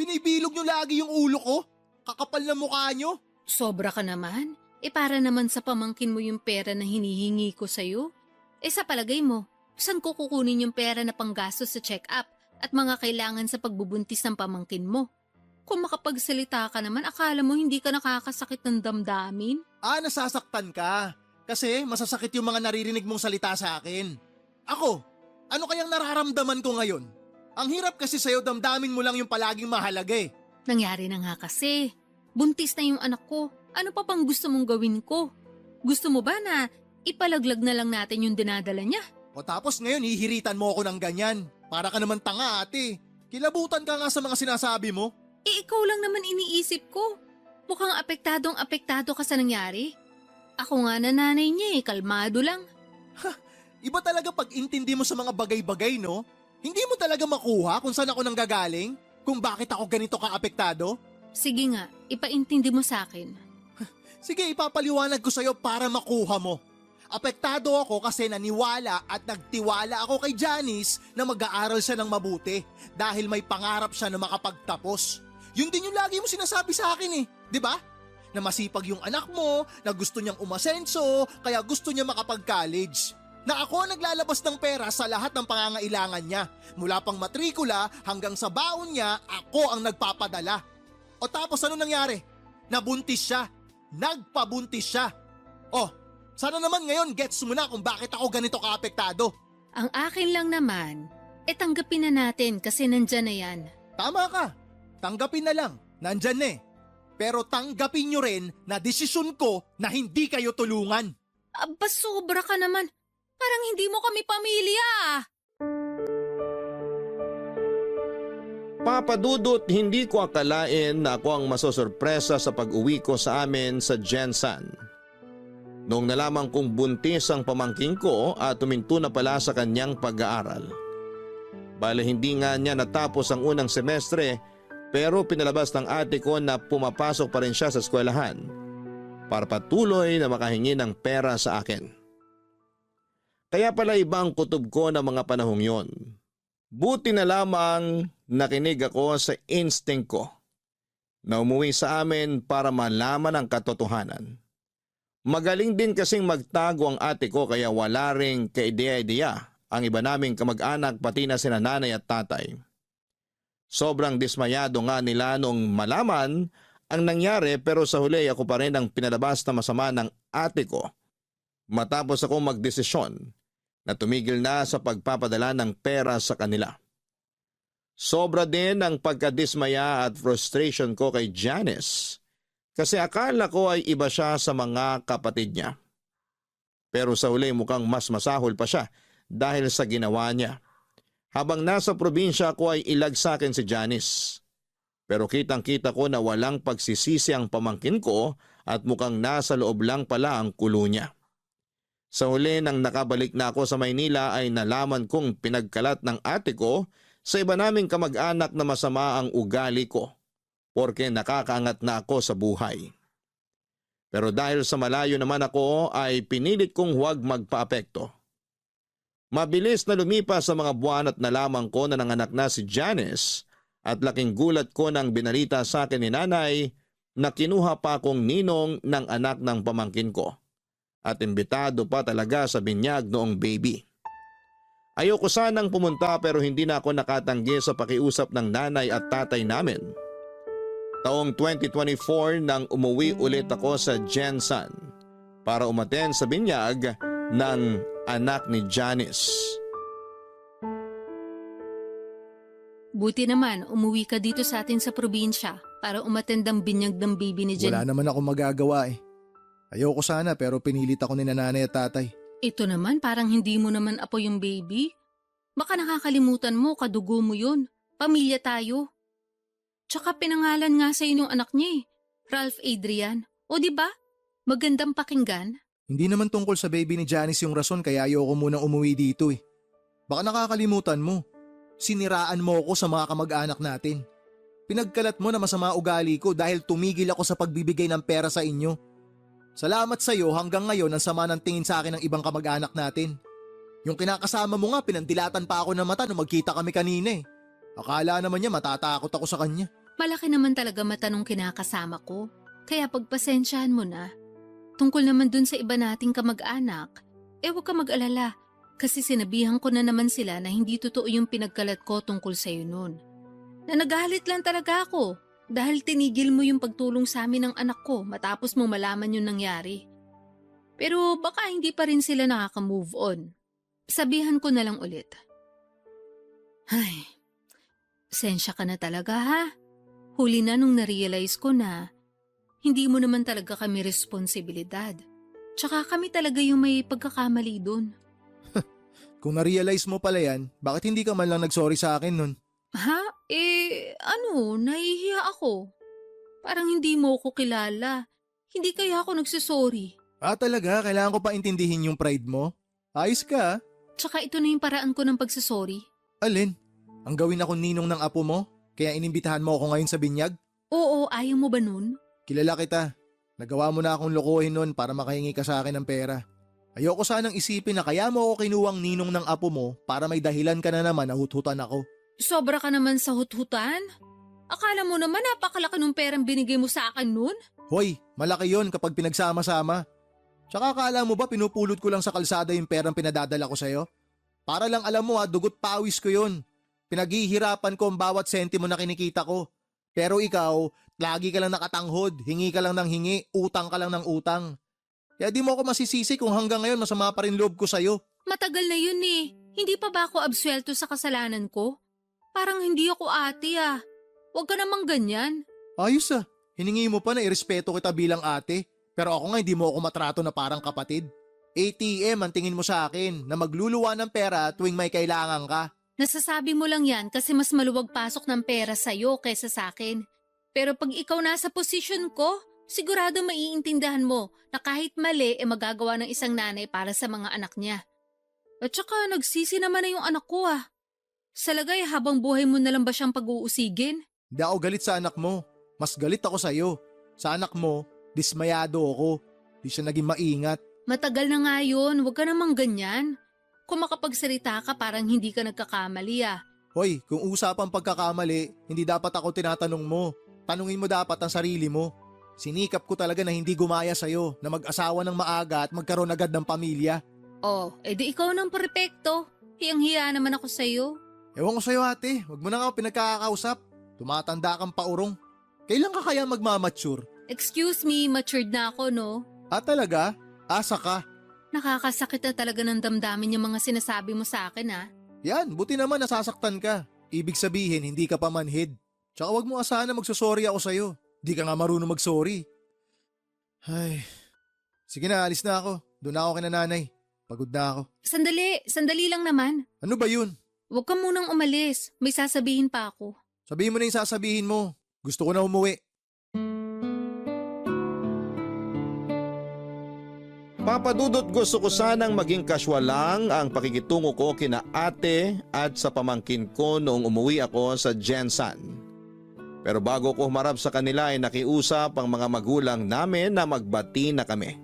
Binibilog nyo lagi yung ulo ko? Kakapal na mukha nyo? Sobra ka naman. Para naman sa pamangkin mo yung pera na hinihingi ko sa'yo. Sa palagay mo, saan ko kukunin yung pera na panggastos sa check-up at mga kailangan sa pagbubuntis ng pamangkin mo? Kung makapagsalita ka naman, akala mo hindi ka nakakasakit ng damdamin? Nasasaktan ka. Kasi masasakit yung mga naririnig mong salita sa akin. Ako, ano kayang nararamdaman ko ngayon? Ang hirap kasi sa'yo, damdamin mo lang yung palaging mahalaga eh. Nangyari na nga kasi. Buntis na yung anak ko. Ano pa bang gusto mong gawin ko? Gusto mo ba na ipalaglag na lang natin yung dinadala niya? O tapos ngayon hihiritan mo ako ng ganyan. Para ka naman tanga ate. Kilabutan ka nga sa mga sinasabi mo. Ikaw lang naman iniisip ko. Mukhang apektado ka sa nangyari. Ako nga na nanay niya kalmado lang. Iba talaga pag intindi mo sa mga bagay-bagay, no? Hindi mo talaga makuha kung saan ako nanggagaling? Kung bakit ako ganito ka-apektado? Sige nga, ipaintindi mo sa akin. Sige, ipapaliwanag ko sa'yo para makuha mo. Apektado ako kasi naniwala at nagtiwala ako kay Janice na mag-aaral siya ng mabuti dahil may pangarap siya na makapagtapos. Yun din yung lagi mo sinasabi sa akin eh, di ba? Na masipag yung anak mo, na gusto niyang umasenso, kaya gusto niya makapag-college. Na ako ang naglalabas ng pera sa lahat ng pangangailangan niya. Mula pang matrikula hanggang sa baon niya, ako ang nagpapadala. O tapos ano nangyari? Nabuntis siya. Nagpabuntis siya. Oh, sana naman ngayon gets mo na kung bakit ako ganito kaapektado. Ang akin lang naman, tanggapin na natin kasi nandyan na yan. Tama ka. Tanggapin na lang. Nandyan na eh. Pero tanggapin nyo rin na desisyon ko na hindi kayo tulungan. Aba, sobra ka naman. Parang hindi mo kami pamilya. Papa Dudut, hindi ko akalain na ako ang masosorpresa sa pag-uwi ko sa amin sa Jensan. Noong nalaman kong buntis ang pamangking ko at tuminto na pala sa kanyang pag-aaral. Bale hindi nga niya natapos ang unang semestre pero pinalabas ng ate ko na pumapasok pa rin siya sa eskwelahan para patuloy na makahingi ng pera sa akin. Kaya pala ibang kutob ko ng mga panahong yon. Buti na lamang nakinig ako sa instinct ko na umuwi sa amin para malaman ang katotohanan. Magaling din kasing magtago ang ate ko kaya wala ring kaideya-ideya ang iba naming kamag-anak pati na sina nanay at tatay. Sobrang dismayado nga nila nung malaman ang nangyari pero sa huli ako pa rin ang pinalabas na masama ng ate ko matapos ako magdesisyon na tumigil na sa pagpapadala ng pera sa kanila. Sobra din ang pagkadismaya at frustration ko kay Janice kasi akala ko ay iba siya sa mga kapatid niya. Pero sa huli mukhang mas masahol pa siya dahil sa ginawa niya. Habang nasa probinsya ko ay ilag sa akin si Janice. Pero kitang-kita ko na walang pagsisisi ang pamangkin ko at mukhang nasa loob lang pala ang kulo niya. Sa huli nang nakabalik na ako sa Maynila ay nalaman kong pinagkalat ng ate ko sa iba naming kamag-anak na masama ang ugali ko porque nakakaangat na ako sa buhay. Pero dahil sa malayo naman ako ay pinilit kong huwag magpaapekto. Mabilis na lumipas sa mga buwan at nalaman ko na nanganak na si Janice at laking gulat ko nang binalita sa akin ni nanay na kinuha pa akong ninong ng anak ng pamangkin ko. At imbitado pa talaga sa binyag noong baby. Ayoko sanang pumunta pero hindi na ako nakatanggi sa pakiusap ng nanay at tatay namin. Taong 2024 nang umuwi ulit ako sa Jensan para umaten sa binyag ng anak ni Janice. Buti naman, umuwi ka dito sa atin sa probinsya para umattend ang binyag ng baby ni Jen. Wala naman ako magagawa eh. Ayoko sana pero pinilit ako ni nanay at tatay. Ito naman, parang hindi mo naman apo yung baby. Baka nakakalimutan mo, kadugo mo yun. Pamilya tayo. Tsaka pinangalan nga sa inyo anak niya eh, Ralph Adrian. O di ba? Magandang pakinggan. Hindi naman tungkol sa baby ni Janice yung rason kaya ayoko munang umuwi dito eh. Baka nakakalimutan mo. Siniraan mo ako sa mga kamag-anak natin. Pinagkalat mo na masama ugali ko dahil tumigil ako sa pagbibigay ng pera sa inyo. Salamat sa iyo hanggang ngayon ang sama ng tingin sa akin ng ibang kamag-anak natin. Yung kinakasama mo nga pinandilatan pa ako ng mata nung magkita kami kanina eh. Akala naman niya matatakot ako sa kanya. Malaki naman talaga mata nung kinakasama ko. Kaya pagpasensyahan mo na. Tungkol naman dun sa iba nating kamag-anak, huwag ka mag-alala. Kasi sinabihan ko na naman sila na hindi totoo yung pinagkalat ko tungkol sa'yo nun. Na nagalit lang talaga ako dahil tinigil mo yung pagtulong sa amin ng anak ko matapos mong malaman yung nangyari. Pero baka hindi pa rin sila nakaka-move on. Sabihan ko na lang ulit. Ay, pasensya ka na talaga ha. Huli na nung na-realize ko na hindi mo naman talaga kami responsibilidad. Tsaka kami talaga yung may pagkakamali dun. Kung na-realize mo pala yan, bakit hindi ka man lang nag-sorry sa akin nun? Ha? Nahihiya ako. Parang hindi mo ko kilala. Hindi kaya ako nagsusorry. Talaga? Kailangan ko pa intindihin yung pride mo? Ayos ka. Tsaka ito na yung paraan ko ng pagsusorry. Alin? Ang gawin akong ninong ng apo mo? Kaya inimbitahan mo ako ngayon sa binyag? Oo, ayaw mo ba nun? Kilala kita. Nagawa mo na akong lokohin nun para makahingi ka sa akin ng pera. Ayoko sanang isipin na kaya mo ako kinuwang ninong ng apo mo para may dahilan ka na naman na huthutan ako. Sobra ka naman sa huthutan? Akala mo naman napakalaki ng perang binigay mo sa akin nun? Hoy, malaki yon kapag pinagsama-sama. Tsaka akala mo ba pinupulot ko lang sa kalsada yung perang pinadadala ko sa'yo? Para lang alam mo dugot pawis ko yon. Pinaghihirapan ko ang bawat sentimo na kinikita ko. Pero ikaw, lagi ka lang nakatanghod, hingi ka lang ng hingi, utang ka lang ng utang. Kaya di mo ako masisisi kung hanggang ngayon masama pa rin loob ko sa'yo. Matagal na yun eh. Hindi pa ba ako absuelto sa kasalanan ko? Parang hindi ako ate ah. Huwag ka namang ganyan. Ayos hiningi mo pa na irespeto kita bilang ate. Pero ako nga hindi mo ako matrato na parang kapatid. ATM ang tingin mo sa akin na magluluwa ng pera tuwing may kailangan ka. Nasasabi mo lang yan kasi mas maluwag pasok ng pera sa'yo kaysa sa akin. Pero pag ikaw nasa posisyon ko, sigurado maiintindihan mo na kahit mali magagawa ng isang nanay para sa mga anak niya. At saka nagsisi naman na yung anak ko ah. Sa lagay habang buhay mo na lang ba siyang pag-uusigin? Hindi ako galit sa anak mo. Mas galit ako sa'yo. Sa anak mo, dismayado ako. Di siya naging maingat. Matagal na nga yun, huwag ka namang ganyan. Kung makapagsalita ka parang hindi ka nagkakamali ah. Hoy, kung usapang pagkakamali, hindi dapat ako tinatanong mo. Tanungin mo dapat ang sarili mo. Sinikap ko talaga na hindi gumaya sa'yo, na mag-asawa ng maaga at magkaroon agad ng pamilya. Edi ikaw ng perpekto. Hiyang-hiya naman ako sa'yo. Ewan ko sa'yo ate, wag mo na nga ako pinagkakausap. Tumatanda kang paurong. Kailan ka kaya magmamature? Excuse me, matured na ako no? Talaga? Asa ka? Nakakasakit na talaga ng damdamin yung mga sinasabi mo sa akin ah. Yan, buti naman nasasaktan ka. Ibig sabihin, hindi ka pa manhid. Tsaka wag mo asahan na magsusorry ako sa'yo. Di ka nga marunong magsorry. Ay, sige na, alis na ako. Doon na ako kina nanay. Pagod na ako. Sandali lang naman. Ano ba yun? Huwag ka munang umalis. May sasabihin pa ako. Sabihin mo na yung sasabihin mo. Gusto ko na umuwi. Papadudot, gusto ko sanang maging casual lang ang pakikitungo ko kina ate at sa pamangkin ko noong umuwi ako sa Jensan. Pero bago ko humarap sa kanila ay nakiusap ang mga magulang namin na magbati na kami.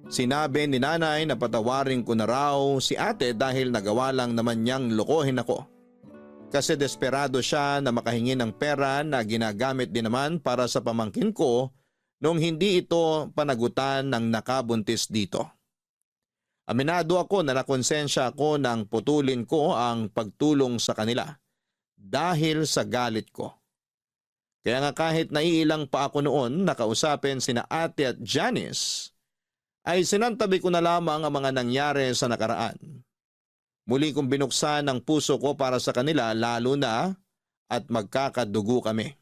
Sinabi ni nanay na patawarin ko na raw si ate dahil nagawa lang naman niyang lokohin ako. Kasi desperado siya na makahingi ng pera na ginagamit din naman para sa pamangkin ko nung hindi ito panagutan ng nakabuntis dito. Aminado ako na nakonsensya ako nang putulin ko ang pagtulong sa kanila dahil sa galit ko. Kaya nga kahit naiilang pa ako noon nakausapin sina ate at Janice, ay sinantabi ko na lamang ang mga nangyari sa nakaraan. Muli kong binuksan ang puso ko para sa kanila lalo na at magkakadugo kami.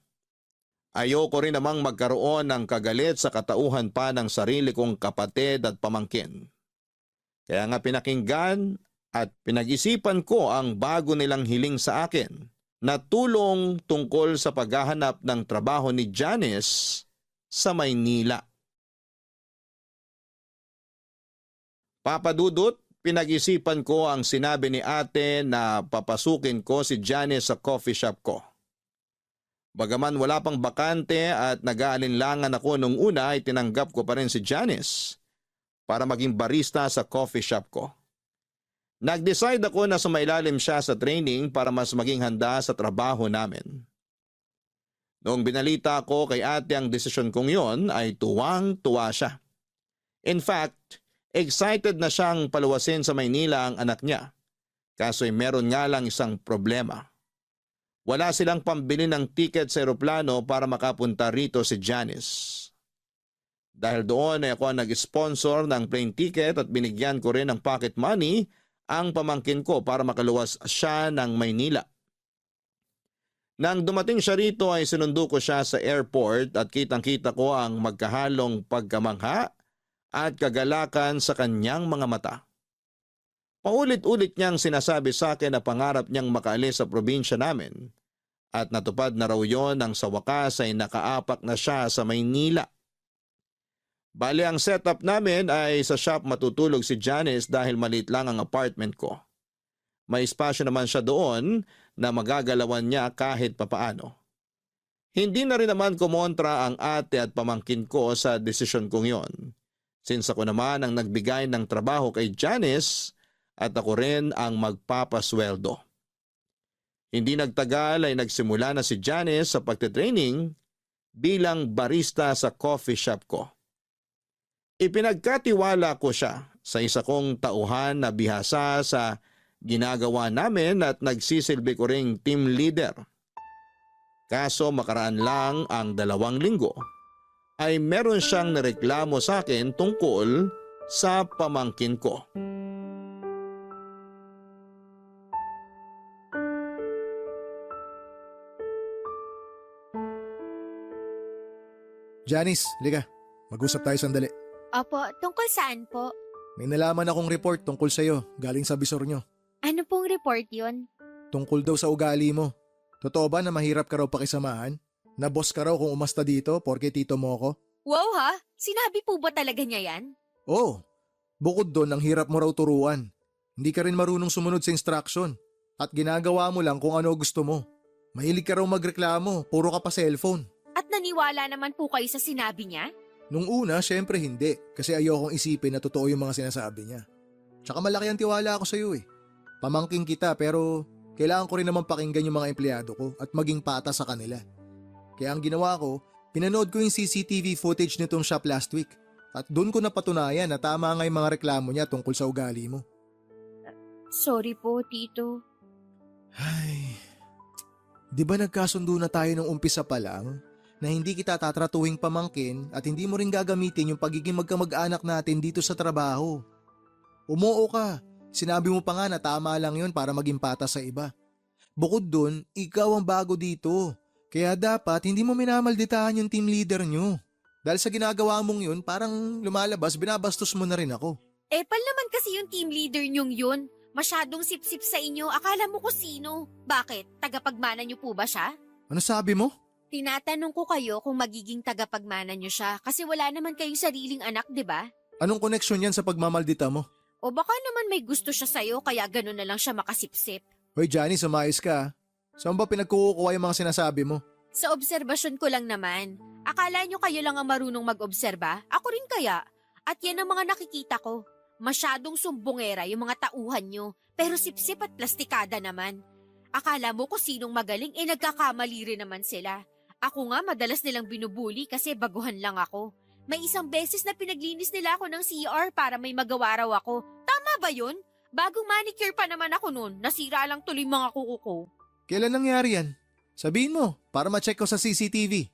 Ayoko rin namang magkaroon ng kagalit sa katauhan pa ng sarili kong kapatid at pamangkin. Kaya nga pinakinggan at pinag-isipan ko ang bago nilang hiling sa akin na tulong tungkol sa paghahanap ng trabaho ni Janice sa Maynila. Papa Dudut, pinag-isipan ko ang sinabi ni ate na papasukin ko si Janice sa coffee shop ko. Bagaman wala pang bakante at nag-aalinlangan ako nung una ay tinanggap ko pa rin si Janice para maging barista sa coffee shop ko. Nag-decide ako na sumailalim siya sa training para mas maging handa sa trabaho namin. Noong binalita ko kay ate ang desisyon kong yon ay tuwang-tuwa siya. In fact, excited na siyang paluwasin sa Maynila ang anak niya. Kaso ay meron nga lang isang problema. Wala silang pambili ng ticket sa eroplano para makapunta rito si Janice. Dahil doon ay ako ang nag-sponsor ng plane ticket at binigyan ko rin ng pocket money ang pamangkin ko para makaluwas siya ng Maynila. Nang dumating siya rito ay sinundo ko siya sa airport at kitang-kita ko ang magkahalong pagkamangha at kagalakan sa kanyang mga mata. Paulit-ulit niyang sinasabi sa akin na pangarap niyang makaalis sa probinsya namin at natupad na raw yon nang sa wakas ay nakaapak na siya sa Maynila. Bali ang setup namin ay sa shop matutulog si Janice dahil maliit lang ang apartment ko. May espasyo naman siya doon na magagalawan niya kahit papaano. Hindi na rin naman kumontra ang ate at pamangkin ko sa desisyon kong yon. Since ako naman ang nagbigay ng trabaho kay Janice at ako rin ang magpapasweldo. Hindi nagtagal ay nagsimula na si Janice sa pagtitraining bilang barista sa coffee shop ko. Ipinagkatiwala ko siya sa isa kong tauhan na bihasa sa ginagawa namin at nagsisilbi ko ring team leader. Kaso makaraan lang ang 2 linggo ay meron siyang nareklamo sa akin tungkol sa pamangkin ko. Janice, liga. Mag-usap tayo sandali. Opo, tungkol saan po? May nalaman akong report tungkol sa'yo galing sa bisor nyo. Ano pong report yun? Tungkol daw sa ugali mo. Totoo ba na mahirap ka raw pakisamahan? Na boss ka raw kung umasta dito porke tito mo ko? Wow ha? Sinabi po ba talaga niya yan? Oo. Bukod doon, ang hirap mo raw turuan. Hindi ka rin marunong sumunod sa instruction. At ginagawa mo lang kung ano gusto mo. Mahilig ka raw magreklamo, puro ka pa cellphone. At naniwala naman po kayo sa sinabi niya? Nung una, syempre hindi. Kasi ayokong isipin na totoo yung mga sinasabi niya. Tsaka malaki ang tiwala ako sa'yo eh. Pamangking kita pero kailangan ko rin naman pakinggan yung mga empleyado ko at maging patas sa kanila. Kaya ang ginawa ko, pinanood ko yung CCTV footage nitong shop last week. At doon ko napatunayan na tama nga yung mga reklamo niya tungkol sa ugali mo. Sorry po, Tito. Ay, di ba nagkasundo na tayo nung umpisa pa lang na hindi kita tatratuhing pamangkin at hindi mo rin gagamitin yung pagiging magkamag-anak natin dito sa trabaho? Umuo ka. Sinabi mo pa nga na tama lang yun para maging patas sa iba. Bukod dun, ikaw ang bago dito. Kaya dapat hindi mo minamalditahan yung team leader nyo. Dahil sa ginagawa mong yun, parang lumalabas, binabastos mo na rin ako. Epal naman kasi yung team leader niyong yun. Masyadong sip-sip sa inyo, akala mo ko sino. Bakit? Tagapagmana niyo po ba siya? Ano sabi mo? Tinatanong ko kayo kung magiging tagapagmana niyo siya kasi wala naman kayong sariling anak, di ba? Anong koneksyon yan sa pagmamaldita mo? O baka naman may gusto siya sa'yo kaya gano'n na lang siya makasipsip. Hoy Johnny, sumayos ka. Saan ba pinagkukuha yung mga sinasabi mo? Sa obserbasyon ko lang naman. Akala nyo kayo lang ang marunong mag-obserba? Ako rin kaya. At yan ang mga nakikita ko. Masyadong sumbongera yung mga tauhan nyo. Pero sipsip at plastikada naman. Akala mo kung sinong magaling nagkakamali rin naman sila. Ako nga madalas nilang binubuli kasi baguhan lang ako. May isang beses na pinaglinis nila ako ng CR para may magawa raw ako. Tama ba yun? Bagong manicure pa naman ako noon. Nasira lang tuloy mga kuko ko. Kailan nangyari yan? Sabihin mo, para ma-check ko sa CCTV.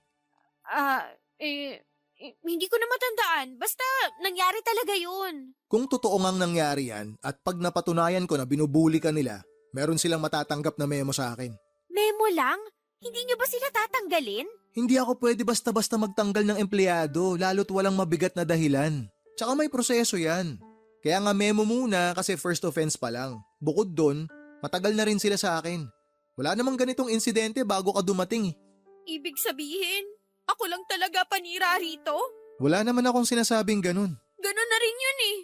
Hindi ko na matandaan. Basta, nangyari talaga yun. Kung totoo ngang nangyari yan at pag napatunayan ko na binubuli ka nila, meron silang matatanggap na memo sa akin. Memo lang? Hindi nyo ba sila tatanggalin? Hindi ako pwede basta-basta magtanggal ng empleyado, lalo't walang mabigat na dahilan. Tsaka may proseso yan. Kaya nga memo muna kasi first offense pa lang. Bukod doon, matagal na rin sila sa akin. Wala namang ganitong insidente bago ka dumating eh. Ibig sabihin, ako lang talaga panira rito? Wala naman akong sinasabing ganun. Ganon na rin yun eh.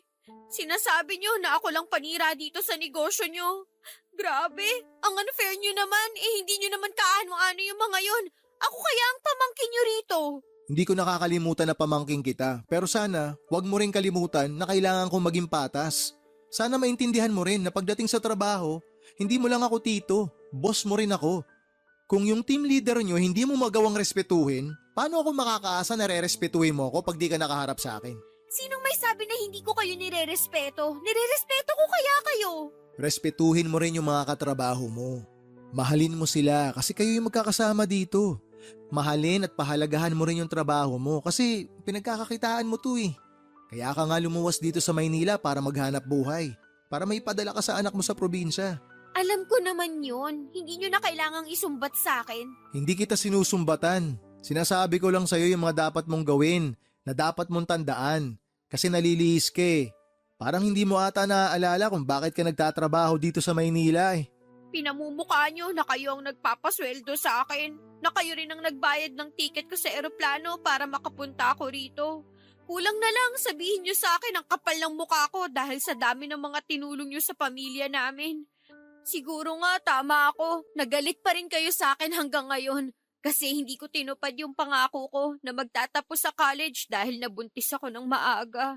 Sinasabi niyo na ako lang panira dito sa negosyo niyo. Grabe, ang unfair niyo naman. Hindi niyo naman kaano-ano yung mga yon. Ako kaya ang pamangkin niyo rito. Hindi ko nakakalimutan na pamangking kita, pero sana wag mo rin kalimutan na kailangan kong maging patas. Sana maintindihan mo rin na pagdating sa trabaho, hindi mo lang ako tito, boss mo rin ako. Kung yung team leader nyo hindi mo magawang respetuhin, paano ako makakaasa na re-respetuhin mo ako pag di ka nakaharap sa akin? Sinong may sabi na hindi ko kayo nire-respeto? Nire-respeto ko kaya kayo. Respetuhin mo rin yung mga katrabaho mo. Mahalin mo sila kasi kayo yung magkakasama dito. Mahalin at pahalagahan mo rin yung trabaho mo kasi pinagkakakitaan mo to eh. Kaya ka nga lumuwas dito sa Maynila para maghanap buhay. Para may padala ka sa anak mo sa probinsya. Alam ko naman yun. Hindi nyo na kailangang isumbat sa akin. Hindi kita sinusumbatan. Sinasabi ko lang sa'yo yung mga dapat mong gawin na dapat mong tandaan. Kasi nalilihis ka eh. Parang hindi mo ata naaalala kung bakit ka nagtatrabaho dito sa Maynila eh. Pinamumukha nyo na kayo ang nagpapasweldo sa akin. Na kayo rin ang nagbayad ng ticket ko sa eroplano para makapunta ako rito. Kulang na lang sabihin nyo sa akin ang kapal ng mukha ko dahil sa dami ng mga tinulong nyo sa pamilya namin. Siguro nga tama ako. Nagalit pa rin kayo sa akin hanggang ngayon. Kasi hindi ko tinupad yung pangako ko na magtatapos sa college dahil nabuntis ako ng maaga.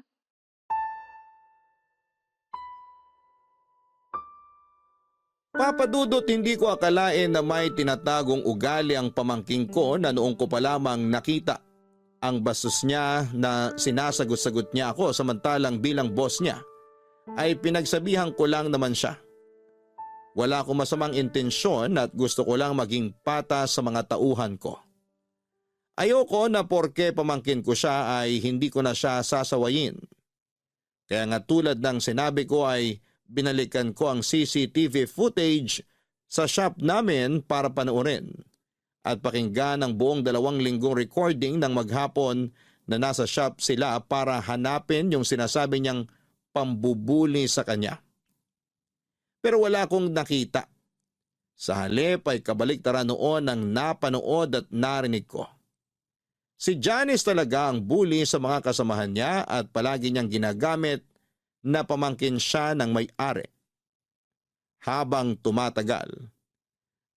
Papa Dudut, hindi ko akalain na may tinatagong ugali ang pamangking ko na noong ko pa lamang nakita. Ang bastos niya na sinasagot-sagot niya ako samantalang bilang boss niya ay pinagsabihan ko lang naman siya. Wala akong masamang intensyon at gusto ko lang maging patas sa mga tauhan ko. Ayoko na porke pamangkin ko siya ay hindi ko na siya sasawayin. Kaya nga tulad ng sinabi ko ay binalikan ko ang CCTV footage sa shop namin para panoorin at pakinggan ang buong 2 linggong recording ng maghapon na nasa shop sila para hanapin yung sinasabi niyang pambubuli sa kanya. Pero wala akong nakita. Sa halip ay kabaliktaran noon ang napanood at narinig ko. Si Janice talaga ang bully sa mga kasamahan niya at palagi niyang ginagamit na pamangkin siya ng may-ari. Habang tumatagal,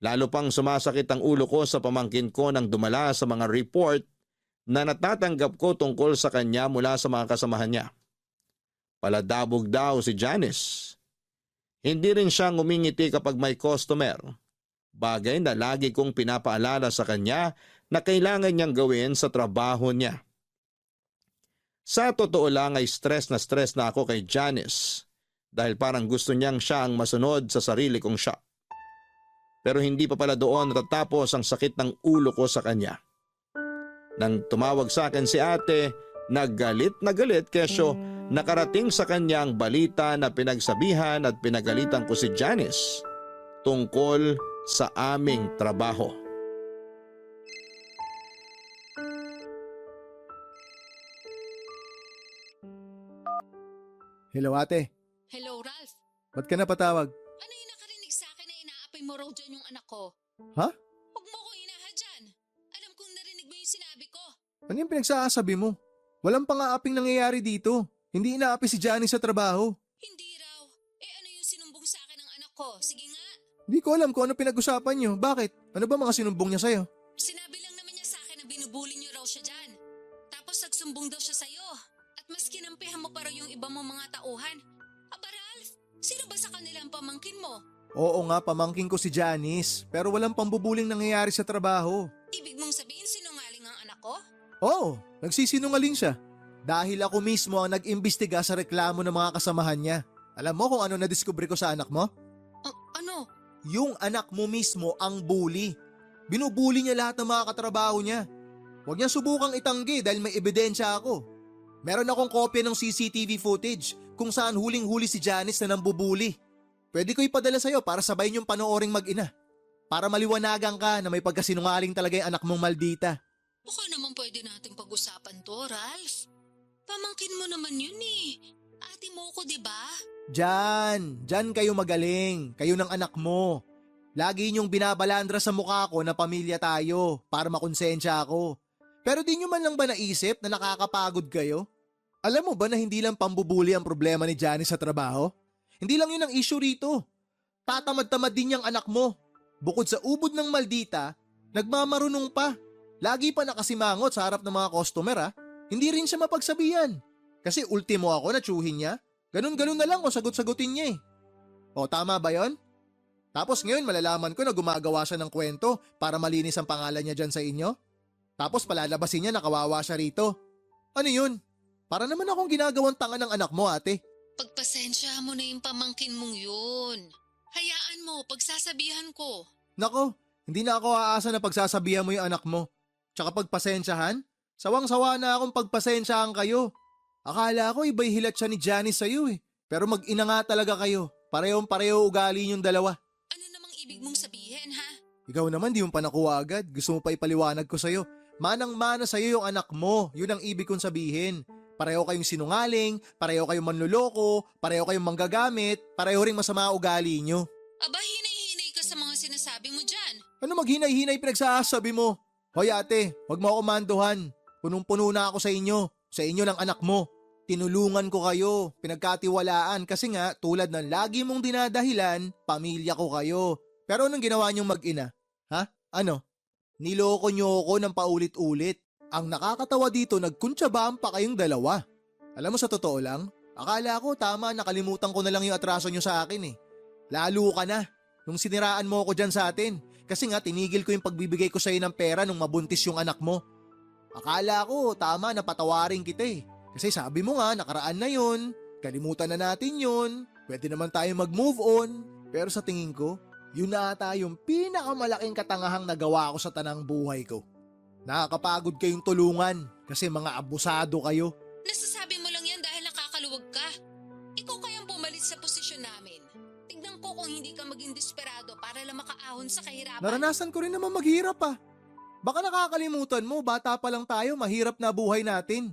lalo pang sumasakit ang ulo ko sa pamangkin ko nang dumala sa mga report na natatanggap ko tungkol sa kanya mula sa mga kasamahan niya. Paladabog daw si Janice. Hindi rin siya ngumingiti kapag may customer. Bagay na lagi kong pinapaalala sa kanya na kailangan niyang gawin sa trabaho niya. Sa totoo lang ay stress na ako kay Janice dahil parang gusto niyang siya ang masunod sa sarili kong shop. Pero hindi pa pala doon natatapos ang sakit ng ulo ko sa kanya. Nang tumawag sa akin si ate, nagalit kesyo nakarating sa kanya ang balita na pinagsabihan at pinagalitan ko si Janice tungkol sa aming trabaho. Hello ate, Hello, Ralph. ba't ka napatawag? Ano yung nakarinig sa akin na inaapay mo raw dyan yung anak ko? Ha? Huwag mo ko inaha dyan. Alam kong narinig mo yung sinabi ko. Ano yung pinagsasabi mo? Walang pang-aaping nangyayari dito. Hindi inaapi si Janice sa trabaho. Hindi raw. Ano yung sinumbong sa akin ng anak ko? Sige nga. Hindi ko alam kung ano pinag-usapan niyo. Bakit? Ano ba mga sinumbong niya sa'yo? Sinabi lang naman niya sa akin na binubuli niyo raw siya dyan. Tapos nagsumbong daw siya sa'yo. At mas kinampihan mo pa raw yung iba mong mga tauhan. Aba Ralph, sino ba sa kanila ang pamangkin mo? Oo nga, pamangkin ko si Janice. Pero walang pambubuling nangyayari sa trabaho. Ibig mong sabihin sinungaling ang anak ko? Oo, nagsisinungaling siya. Dahil ako mismo ang nag-imbestiga sa reklamo ng mga kasamahan niya. Alam mo kung ano nadiskubre ko sa anak mo? Ano? Yung anak mo mismo ang bully. Binubuli niya lahat ng mga katrabaho niya. Huwag niya subukang itanggi dahil may ebidensya ako. Meron akong kopya ng CCTV footage kung saan huling-huli si Janice na nambubuli. Pwede ko ipadala sa'yo para sabay niyong panooring mag-ina. Para maliwanagan ka na may pagkasinungaling talaga yung anak mong maldita. Baka naman pwede nating pag-usapan to, Ralph. Pamangkin mo naman yun eh. Ate mo ko, diba? Diyan kayo magaling. Kayo ng anak mo. Lagi niyong binabalandra sa mukha ko na pamilya tayo para makonsensya ako. Pero di niyo man lang ba naisip na nakakapagod kayo? Alam mo ba na hindi lang pambubuli ang problema ni Janice sa trabaho? Hindi lang yun ang issue rito. Tatamad-tamad din niyang anak mo. Bukod sa ubod ng maldita, nagmamarunong pa. Lagi pa nakasimangot sa harap ng mga customer ha. Hindi rin siya mapagsabihan. Kasi ultimo ako na tsuhin niya. Ganun-ganun na lang o sagot-sagutin niya eh. O tama ba yon? Tapos ngayon malalaman ko na gumagawa siya ng kwento para malinis ang pangalan niya dyan sa inyo. Tapos palalabasin niya na kawawa siya rito. Ano yun? Para naman akong ginagawang tanga ng anak mo ate. Pagpasensya mo na yung pamangkin mong yun. Hayaan mo, pagsasabihan ko. Nako, hindi na ako aasa na pagsasabihan mo yung anak mo. Tsaka pagpasensyahan? Sawang-sawa na akong pagpasensyahan kayo. Akala ko iba'y hilat siya ni Janice sa'yo eh. Pero mag-ina nga talaga kayo. Parehong-pareho ugali niyong dalawa. Ano namang ibig mong sabihin, ha? Ikaw naman di mo pa nakuha agad. Gusto mo pa ipaliwanag ko sa'yo. Manang-mana sa'yo yung anak mo. Yun ang ibig kong sabihin. Pareho kayong sinungaling, pareho kayong manluloko, pareho kayong manggagamit, pareho ring masama ugali nyo. Aba, hinay-hinay ka sa mga sinasabi mo dyan. Ano maghinay-hinay pinagsasabi mo? Hoy ate, wag mo ako manduhan. Punong-puno na ako sa inyo ng anak mo. Tinulungan ko kayo, pinagkatiwalaan kasi nga tulad ng lagi mong dinadahilan, pamilya ko kayo. Pero anong ginawa niyong mag-ina? Ha? Ano? Niloko niyo ako ng paulit-ulit. Ang nakakatawa dito, nagkuntsabaan pa kayong dalawa. Alam mo sa totoo lang, akala ko tama nakalimutan ko na lang yung atraso niyo sa akin eh. Lalo ka na, nung siniraan mo ako dyan sa atin. Kasi nga tinigil ko yung pagbibigay ko sa'yo ng pera nung mabuntis yung anak mo. Akala ko tama na patawarin kita eh. Kasi sabi mo nga nakaraan na yun, kalimutan na natin yun, pwede naman tayo mag-move on. Pero sa tingin ko, yun na ata yung pinakamalaking katangahang nagawa ko sa tanang buhay ko. Nakakapagod kayong tulungan kasi mga abusado kayo. Nasasabi mo lang yan dahil nakakaluwag ka. Ikaw kayang pumalit sa posisyon namin. Tignan ko kung hindi ka maging desperado para lang makaahon sa kahirapan. Naranasan ko rin naman maghirap ah. Baka nakakalimutan mo, bata pa lang tayo, mahirap na buhay natin.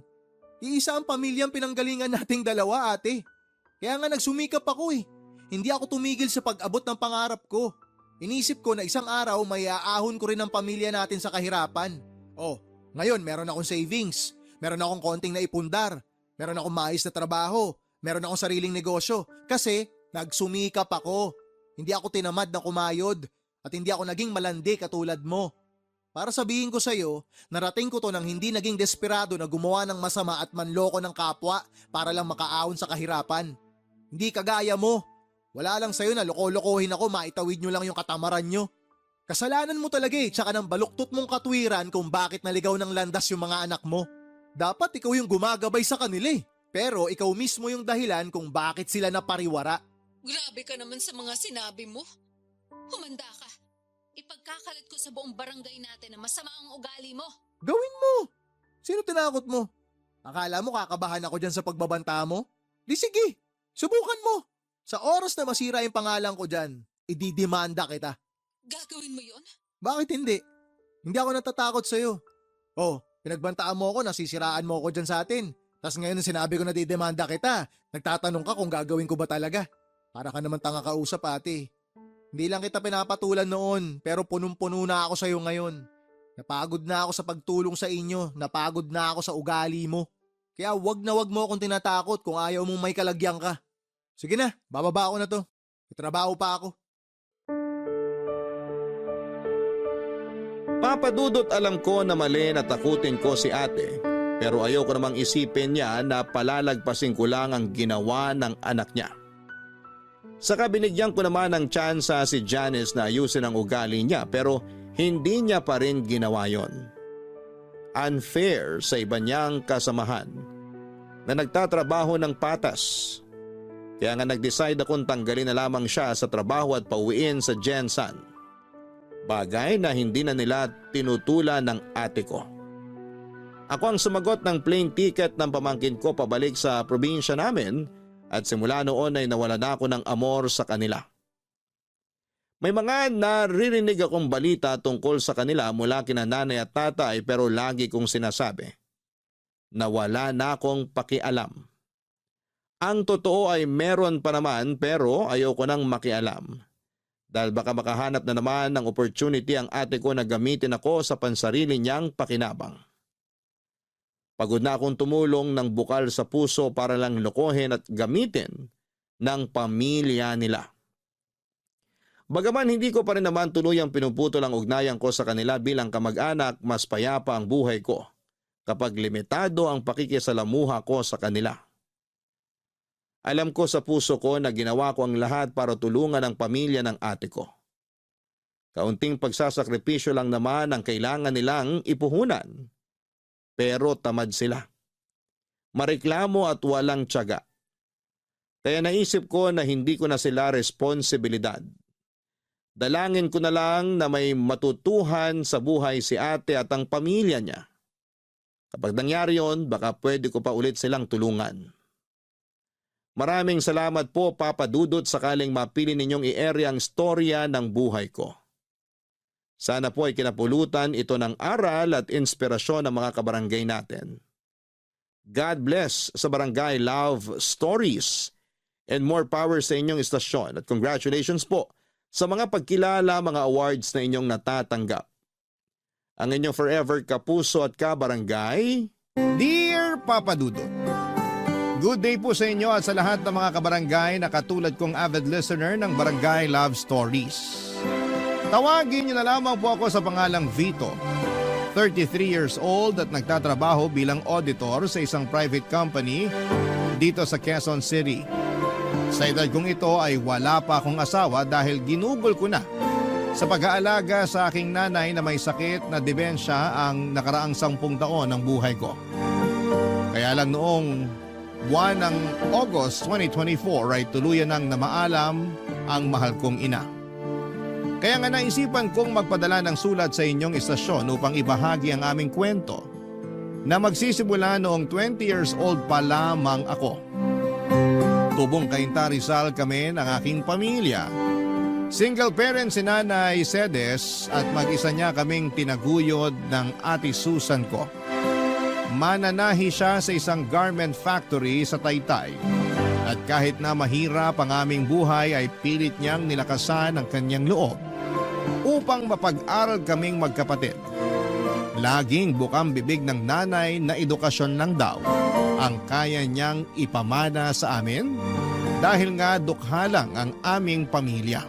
Iisa ang pamilyang pinanggalingan nating dalawa ate. Kaya nga nagsumikap ako eh. Hindi ako tumigil sa pag-abot ng pangarap ko. Inisip ko na isang araw may aahon ko rin ang pamilya natin sa kahirapan. Oh, ngayon meron akong savings, meron akong konting naipundar, meron akong maayos na trabaho, meron akong sariling negosyo kasi nagsumikap ako. Hindi ako tinamad na kumayod at hindi ako naging malandi katulad mo. Para sabihin ko sa'yo, narating ko to nang hindi naging desperado na gumawa ng masama at manloko ng kapwa para lang makaahon sa kahirapan. Hindi kagaya mo. Wala lang sa'yo na loko-lokohin ako, maitawid nyo lang yung katamaran nyo. Kasalanan mo talaga eh, tsaka ng baluktot mong katwiran kung bakit naligaw ng landas yung mga anak mo. Dapat ikaw yung gumagabay sa kanila eh. Pero ikaw mismo yung dahilan kung bakit sila napariwara. Grabe ka naman sa mga sinabi mo. Humanda ka. Ipagkakalat ko sa buong barangay natin na masama ang ugali mo. Gawin mo! Sino tinakot mo? Akala mo kakabahan ako dyan sa pagbabanta mo? Di sige, subukan mo. Sa oras na masira yung pangalan ko dyan, ididimanda kita. Gagawin mo yon? Bakit hindi? Hindi ako natatakot sa'yo. Oh, pinagbantaan mo ako, nasisiraan mo ako dyan sa atin. Tapos ngayon sinabi ko na didemanda kita, nagtatanong ka kung gagawin ko ba talaga. Para ka naman tanga kausap ate. Hindi lang kita pinapatulan noon, pero punong-puno na ako sa'yo ngayon. Napagod na ako sa pagtulong sa inyo, napagod na ako sa ugali mo. Kaya wag mo akong tinatakot kung ayaw mong may kalagyan ka. Sige na, bababa ako na to. May trabaho pa ako. Papadudot alam ko na mali na takutin ko si ate, pero ayoko namang isipin niya na palalagpasin ko lang ang ginawa ng anak niya. Saka binigyan ko naman ng tsansa si Janice na ayusin ang ugali niya pero hindi niya pa rin ginawa yon. Unfair sa iba niyang kasamahan na nagtatrabaho ng patas. Kaya nga nag-decide akong tanggalin na lamang siya sa trabaho at pauwiin sa Jensen. Bagay na hindi na nila tinutulan ng ate ko. Ako ang sumagot ng plane ticket ng pamangkin ko pabalik sa probinsya namin at simula noon ay nawala na ako ng amor sa kanila. May mga naririnig akong balita tungkol sa kanila mula kina nanay at tatay pero lagi kong sinasabi na wala na akong pakialam. Ang totoo ay meron pa naman pero ayoko nang makialam. Dahil baka makahanap na naman ng opportunity ang ate ko na gamitin ako sa pansarili niyang pakinabang. Pagod na akong tumulong ng bukal sa puso para lang lokohin at gamitin ng pamilya nila. Bagaman hindi ko pa rin naman tuluyang pinuputol ang ugnayan ko sa kanila bilang kamag-anak, mas payapa ang buhay ko kapag limitado ang pakikisalamuha ko sa kanila. Alam ko sa puso ko na ginawa ko ang lahat para tulungan ang pamilya ng ate ko. Kaunting pagsasakripisyo lang naman ang kailangan nilang ipuhunan. Pero tamad sila. Mareklamo at walang tiyaga. Kaya naisip ko na hindi ko na sila responsibilidad. Dalangin ko na lang na may matutuhan sa buhay si ate at ang pamilya niya. Kapag nangyari yon, baka pwede ko pa ulit silang tulungan. Maraming salamat po, Papa Dudut, sakaling mapili ninyong i-area ang storya ng buhay ko. Sana po ay kinapulutan ito ng aral at inspirasyon ng mga kabarangay natin. God bless sa Barangay Love Stories and more power sa inyong istasyon at congratulations po sa mga pagkilala, mga awards na inyong natatanggap. Ang inyong forever kapuso at kabarangay, Dear Papa Dudut, good day po sa inyo at sa lahat ng mga kabarangay na katulad kong avid listener ng Barangay Love Stories. Tawagin niyo na lamang po ako sa pangalang Vito, 33 years old at nagtatrabaho bilang auditor sa isang private company dito sa Quezon City. Sa edad kong ito ay wala pa akong asawa dahil ginugol ko na sa pag-aalaga sa aking nanay na may sakit na demensya ang nakaraang 10 taon ng buhay ko. Kaya lang noong buwan ng August 2024 ay tuluyan nang namaalam ang mahal kong ina. Kaya nga naisipan kong magpadala ng sulat sa inyong istasyon upang ibahagi ang aming kwento na magsisimula noong 20 years old pa lamang ako. Tubong Cainta Rizal kami ng aking pamilya. Single parent si Nanay Cedes at mag-isa niya kaming tinaguyod ng ate Susan ko. Mananahi siya sa isang garment factory sa Taytay. At kahit na mahirap ang aming buhay ay pilit niyang nilakasan ang kanyang loob upang mapag-aral kaming magkapatid. Laging bukang bibig ng nanay na edukasyon lang daw ang kaya niyang ipamana sa amin dahil nga dukha lang ang aming pamilya.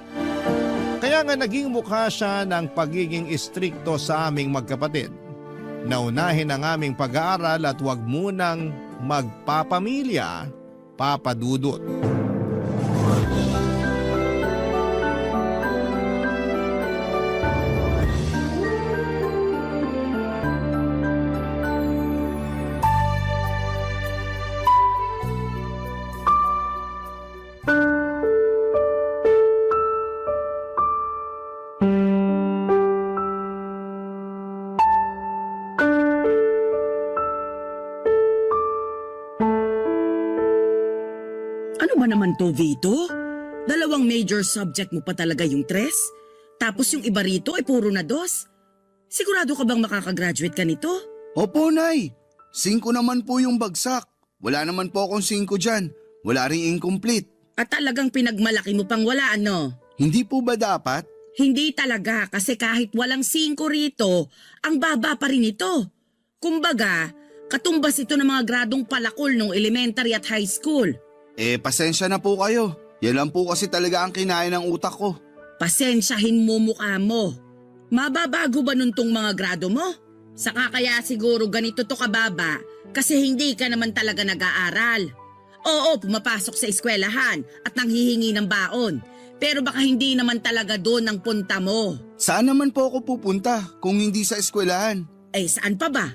Kaya nga naging mukha siya ng pagiging istrikto sa aming magkapatid. Naunahin ang aming pag-aaral at huwag munang magpapamilya, Papa Dudut. Ano ba naman to, Vito? 2 major subject mo pa talaga yung 3? Tapos yung iba rito ay puro na 2? Sigurado ka bang makakagraduate ka nito? Opo, Nay. 5 naman po yung bagsak. Wala naman po akong 5 dyan. Wala ring incomplete. At talagang pinagmalaki mo pang wala, ano? Hindi po ba dapat? Hindi talaga kasi kahit walang 5 rito, ang baba pa rin ito. Kumbaga, katumbas ito ng mga gradong palakol nung elementary at high school. Pasensya na po kayo. Yan lang po kasi talaga ang kinain ng utak ko. Pasensyahin mo mukha mo. Mababago ba nun tong mga grado mo? Saka kaya siguro ganito to kababa kasi hindi ka naman talaga nag-aaral. Oo, pumapasok sa eskwelahan at nanghihingi ng baon. Pero baka hindi naman talaga doon ang punta mo. Saan naman po ako pupunta kung hindi sa eskwelahan? Saan pa ba?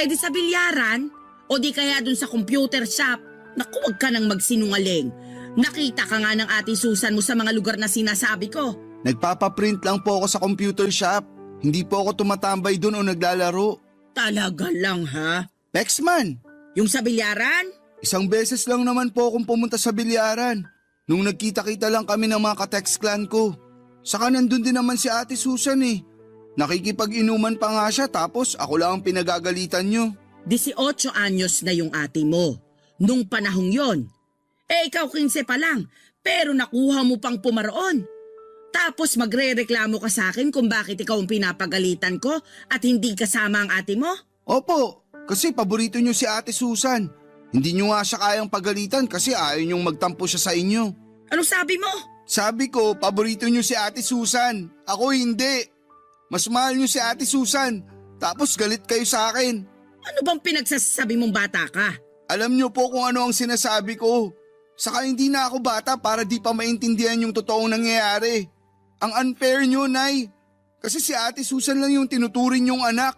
Di sa bilyaran? O di kaya doon sa computer shop? Naku, wag ka nang magsinungaling. Nakita ka nga ng ate Susan mo sa mga lugar na sinasabi ko. Nagpapaprint lang po ako sa computer shop. Hindi po ako tumatambay doon o naglalaro. Talaga lang ha? Pexman, Yung sa bilyaran? 1 beses lang naman po akong pumunta sa bilyaran. Nung nagkita-kita lang kami ng mga ka-text clan ko. Saka nandun din naman si ate Susan eh. Nakikipag-inuman pa nga siya tapos ako lang ang pinagagalitan nyo. 18 anyos na yung ate mo. Nung panahong yon. Ikaw 15 pa lang, pero nakuha mo pang pumaroon. Tapos magre-reklamo ka sa akin kung bakit ikaw ang pinapagalitan ko at hindi kasama ang ate mo? Opo, Kasi paborito niyo si Ate Susan. Hindi niyo nga siya kayang pagalitan kasi ayaw niyong magtampo siya sa inyo. Anong sabi mo? Sabi ko, paborito niyo si Ate Susan. Ako hindi. Mas mahal niyo si Ate Susan. Tapos galit kayo sa akin. Ano bang pinagsasabi mong bata ka? Alam niyo po kung ano ang sinasabi ko. Saka hindi na ako bata para di pa maintindihan yung totoong nangyayari. Ang unfair niyo, Nay. Kasi si Ate Susan lang yung tinuturing yung anak.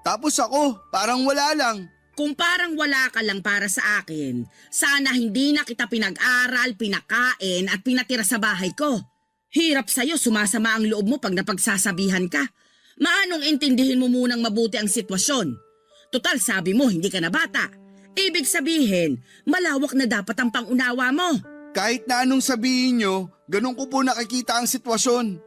Tapos ako, parang wala lang. Kung parang wala ka lang para sa akin, sana hindi na kita pinag-aral, pinakain at pinatira sa bahay ko. Hirap sa'yo, sumasama ang loob mo pag napagsasabihan ka. Maanong intindihin mo munang mabuti ang sitwasyon? Total, sabi mo, hindi ka na bata. Ibig sabihin, malawak na dapat ang pangunawa mo. Kahit na anong sabihin niyo, ganun ko po nakikita ang sitwasyon.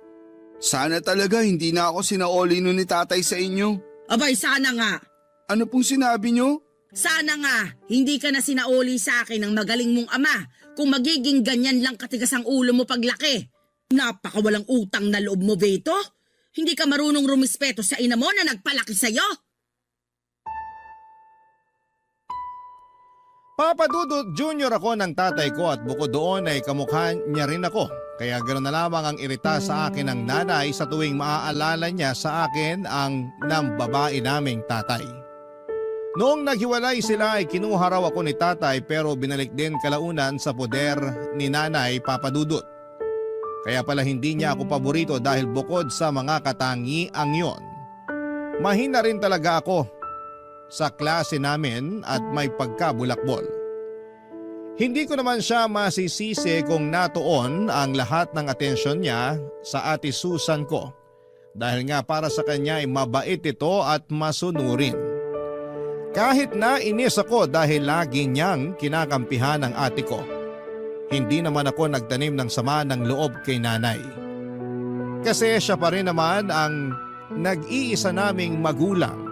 Sana talaga hindi na ako sinaoli nun ni tatay sa inyo. Abay, sana nga. Ano pong sinabi niyo? Sana nga, hindi ka na sinauli sa akin ng magaling mong ama kung magiging ganyan lang katigas ang ulo mo paglaki. Napakawalang utang na loob mo, Beto. Hindi ka marunong rumispeto sa ina mo na nagpalaki sa'yo. Papa Dudut Jr. ako ng tatay ko at bukod doon ay kamukha niya rin ako. Kaya ganoon na lamang ang irita sa akin ng nanay sa tuwing maaalala niya sa akin ang nambabae naming tatay. Noong naghiwalay sila ay kinuha raw ako ni tatay pero binalik din kalaunan sa poder ni nanay Papa Dudut. Kaya pala hindi niya ako paborito dahil bukod sa mga katangiang yon, mahina rin talaga ako sa klase namin at may pagkabulakbol. Hindi ko naman siya masisisi kung natuon ang lahat ng atensyon niya sa Ate Susan ko dahil nga para sa kanya ay mabait ito at masunurin. Kahit na inis ako dahil lagi niyang kinakampihan ang ate ko, hindi naman ako nagtanim ng sama ng loob kay nanay. Kasi siya pa rin naman ang nag-iisa naming magulang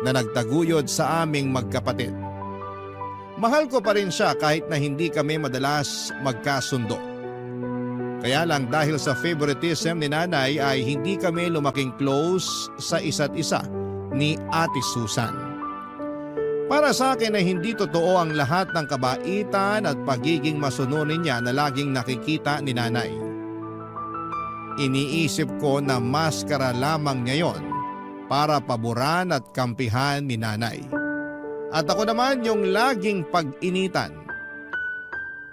na nagtaguyod sa aming magkapatid. Mahal ko pa rin siya kahit na hindi kami madalas magkasundo. Kaya lang dahil sa favoritism ni nanay ay hindi kami lumaking close sa isa't isa ni Ate Susan. Para sa akin ay hindi totoo ang lahat ng kabaitan at pagiging masunurin niya na laging nakikita ni nanay. Iniisip ko na maskara lamang niya yon para paboran at kampihan ni nanay. At ako naman yung laging pag-initan.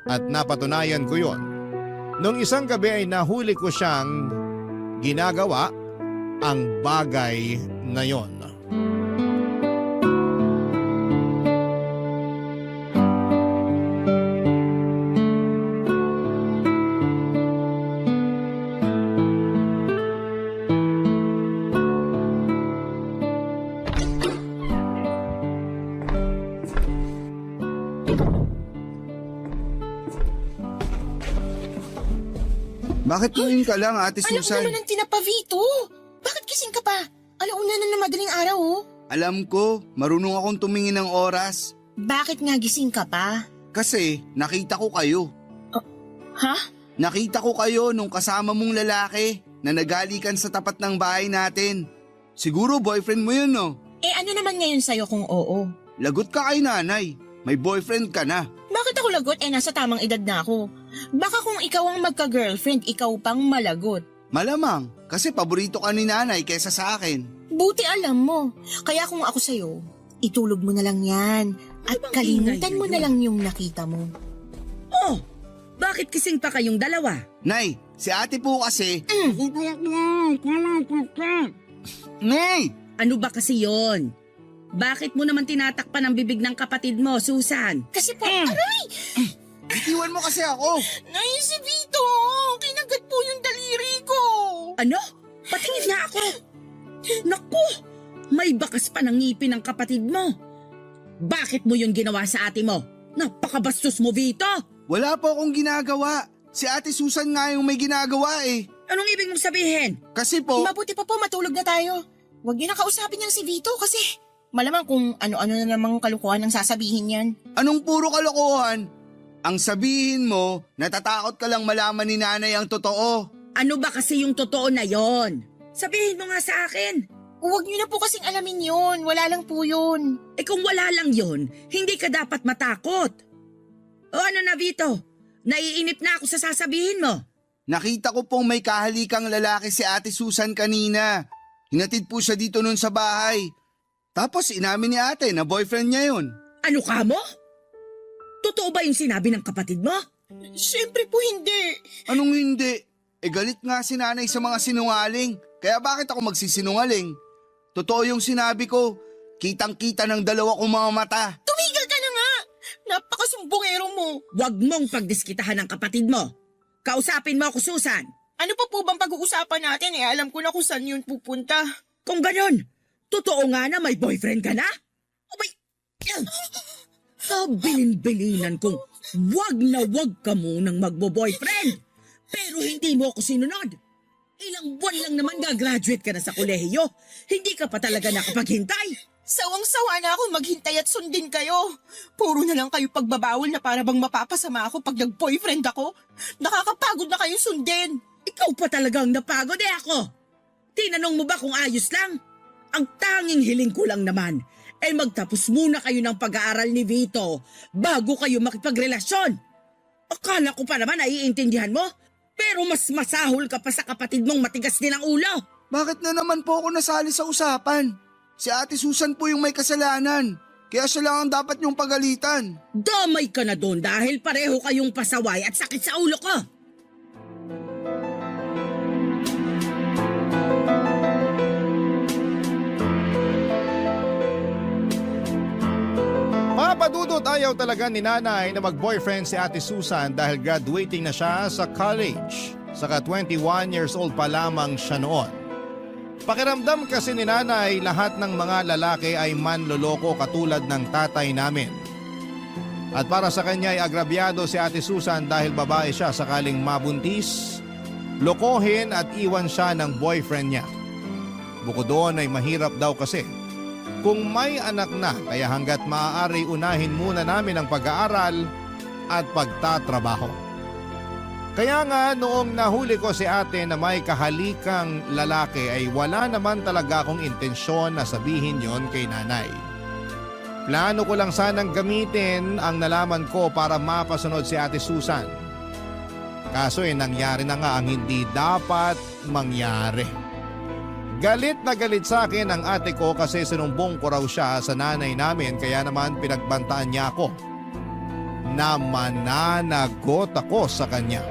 At napatunayan ko yon. Nung isang gabi ay nahuli ko siyang ginagawa ang bagay na yon. Bakit tumingin ka lang, Ate Anak Susan? naman ang tinapavito. Bakit gising ka pa? Alauna na ng madaling araw, oh. Alam ko, marunong akong tumingin ng oras. Bakit nga gising ka pa? Kasi nakita ko kayo. Ha? Nakita ko kayo nung kasama mong lalaki na nagalikan sa tapat ng bahay natin. Siguro boyfriend mo yun, no? Eh ano naman ngayon sa'yo kung oo? Lagot ka kay nanay. May boyfriend ka na. Bakit ako lagot? Eh nasa tamang edad na ako. Baka kung ikaw ang magka-girlfriend, ikaw pang malagot. Malamang, kasi paborito ka ni nanay kesa sa akin. Buti alam mo. Kaya kung ako sa'yo, itulog mo na lang yan. At bang kalimutan ingay mo na yun? lang yung nakita mo. Oh, bakit kising pa kayong dalawa? Nay, si ate po kasi... Nay! Ano ba kasi yon? Bakit mo naman tinatakpan ang bibig ng kapatid mo, Susan? Kasi po, aray! Bitiwan mo kasi ako! Nay, si Vito! Kinagat po yung daliri ko! Ano? Patingin nga ako. Naku, may bakas pa ng ngipin ng kapatid mo. Bakit mo yun ginawa sa ate mo? Napakabastos mo, Vito! Wala po akong ginagawa. Si Ate Susan nga yung may ginagawa eh. Anong ibig mong sabihin? Kasi po... Mabuti pa po matulog na tayo. Huwag niyo na kausapin niyang si Vito kasi malamang kung ano-ano na namang kalukuhan ang sasabihin niyan. Anong puro kalokohan? Ang sabihin mo, natatakot ka lang malaman ni nanay ang totoo. Ano ba kasi yung totoo na yon? Sabihin mo nga sa akin. Huwag niyo na po kasing alamin yun. Wala lang po yun. Eh kung wala lang yon, hindi ka dapat matakot. O ano na Vito? Naiinip na ako sa sasabihin mo. Nakita ko pong may kahalikang lalaki si Ate Susan kanina. Hinatid po siya dito nun sa bahay. Tapos inamin ni ate na boyfriend niya yun. Ano ka mo? Totoo ba yung sinabi ng kapatid mo? Siyempre po hindi. Anong hindi? Galit nga si nanay sa mga sinungaling. Kaya bakit ako magsisinungaling? Totoo yung sinabi ko. Kitang-kita ng dalawa kong mga mata. Tumigil ka na nga. Napakasumbongero mo. Huwag mong pagdiskitahan ng kapatid mo. Kausapin mo ako, Susan. Ano pa po bang pag-uusapan natin? Alam ko na kung saan yun pupunta. Kung ganon, totoo nga na may boyfriend ka na? Abay, kabilin-bilinan kong wag na wag ka munang magbo-boyfriend. Pero hindi mo ako sinunod. Ilang buwan lang naman gagraduate ka na sa kolehiyo. Hindi ka pa talaga nakapaghintay. Sawang-sawa na ako maghintay at sundin kayo. Puro na lang kayo pagbabawal na para bang mapapasama ako pag nag-boyfriend ako. Nakakapagod na kayong sundin. Ikaw pa talagang napagod ako. Tinanong mo ba kung ayos lang? Ang tanging hiling ko lang naman ay magtapos muna kayo ng pag-aaral ni Vito bago kayo makipagrelasyon. Akala ko pa naman naiintindihan mo, pero mas masahol ka pa sa kapatid mong matigas din ang ulo. Bakit na naman po ako nasali sa usapan? Si Ate Susan po yung may kasalanan. Kaya siya lang ang dapat niyong pagalitan. Damay ka na doon dahil pareho kayong pasaway at sakit sa ulo ko. Papadudot ayaw talaga ni nanay na mag-boyfriend si Ate Susan dahil graduating na siya sa college. Saka 21 years old pa lamang siya noon. Pakiramdam kasi ni nanay lahat ng mga lalaki ay manloloko katulad ng tatay namin. At para sa kanya ay agrabyado si Ate Susan dahil babae siya sakaling mabuntis, lokohin at iwan siya ng boyfriend niya. Bukod doon ay mahirap daw kasi kung may anak na kaya hanggat maaari unahin muna namin ang pag-aaral at pagtatrabaho. Kaya nga noong nahuli ko si ate na may kahalikang lalaki ay wala naman talaga akong intensyon na sabihin yon kay nanay. Plano ko lang sanang gamitin ang nalaman ko para mapasunod si Ate Susan. Kaso nangyari na nga ang hindi dapat mangyari. Galit na galit sa akin ang ate ko kasi sinumbong ko raw siya sa nanay namin kaya naman pinagbantaan niya ako. Na mananagot ako sa kanya.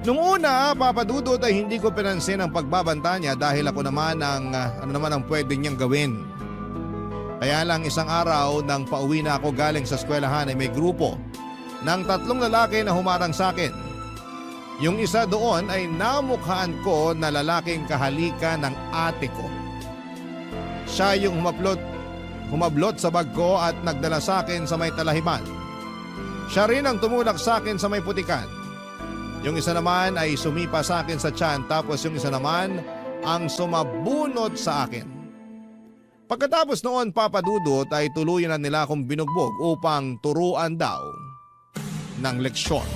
Nung una, papadudot ay hindi ko pinansin ang pagbabanta niya dahil ako naman ang pwede niyang gawin. Kaya lang isang araw nang pauwi na ako galing sa eskwelahan ay may grupo ng 3 lalaki na humarang sa akin. Yung isa doon ay namukhaan ko na lalaking kahalika ng ate ko. Siya yung humablot sa bag ko at nagdala sa akin sa may talahiban. Siya rin ang tumulak sa akin sa may putikan. Yung isa naman ay sumipa sa akin sa tiyan tapos yung isa naman ang sumabunot sa akin. Pagkatapos noon papadudot ay tuluyan na nila akong binugbog upang turuan daw ng leksyon.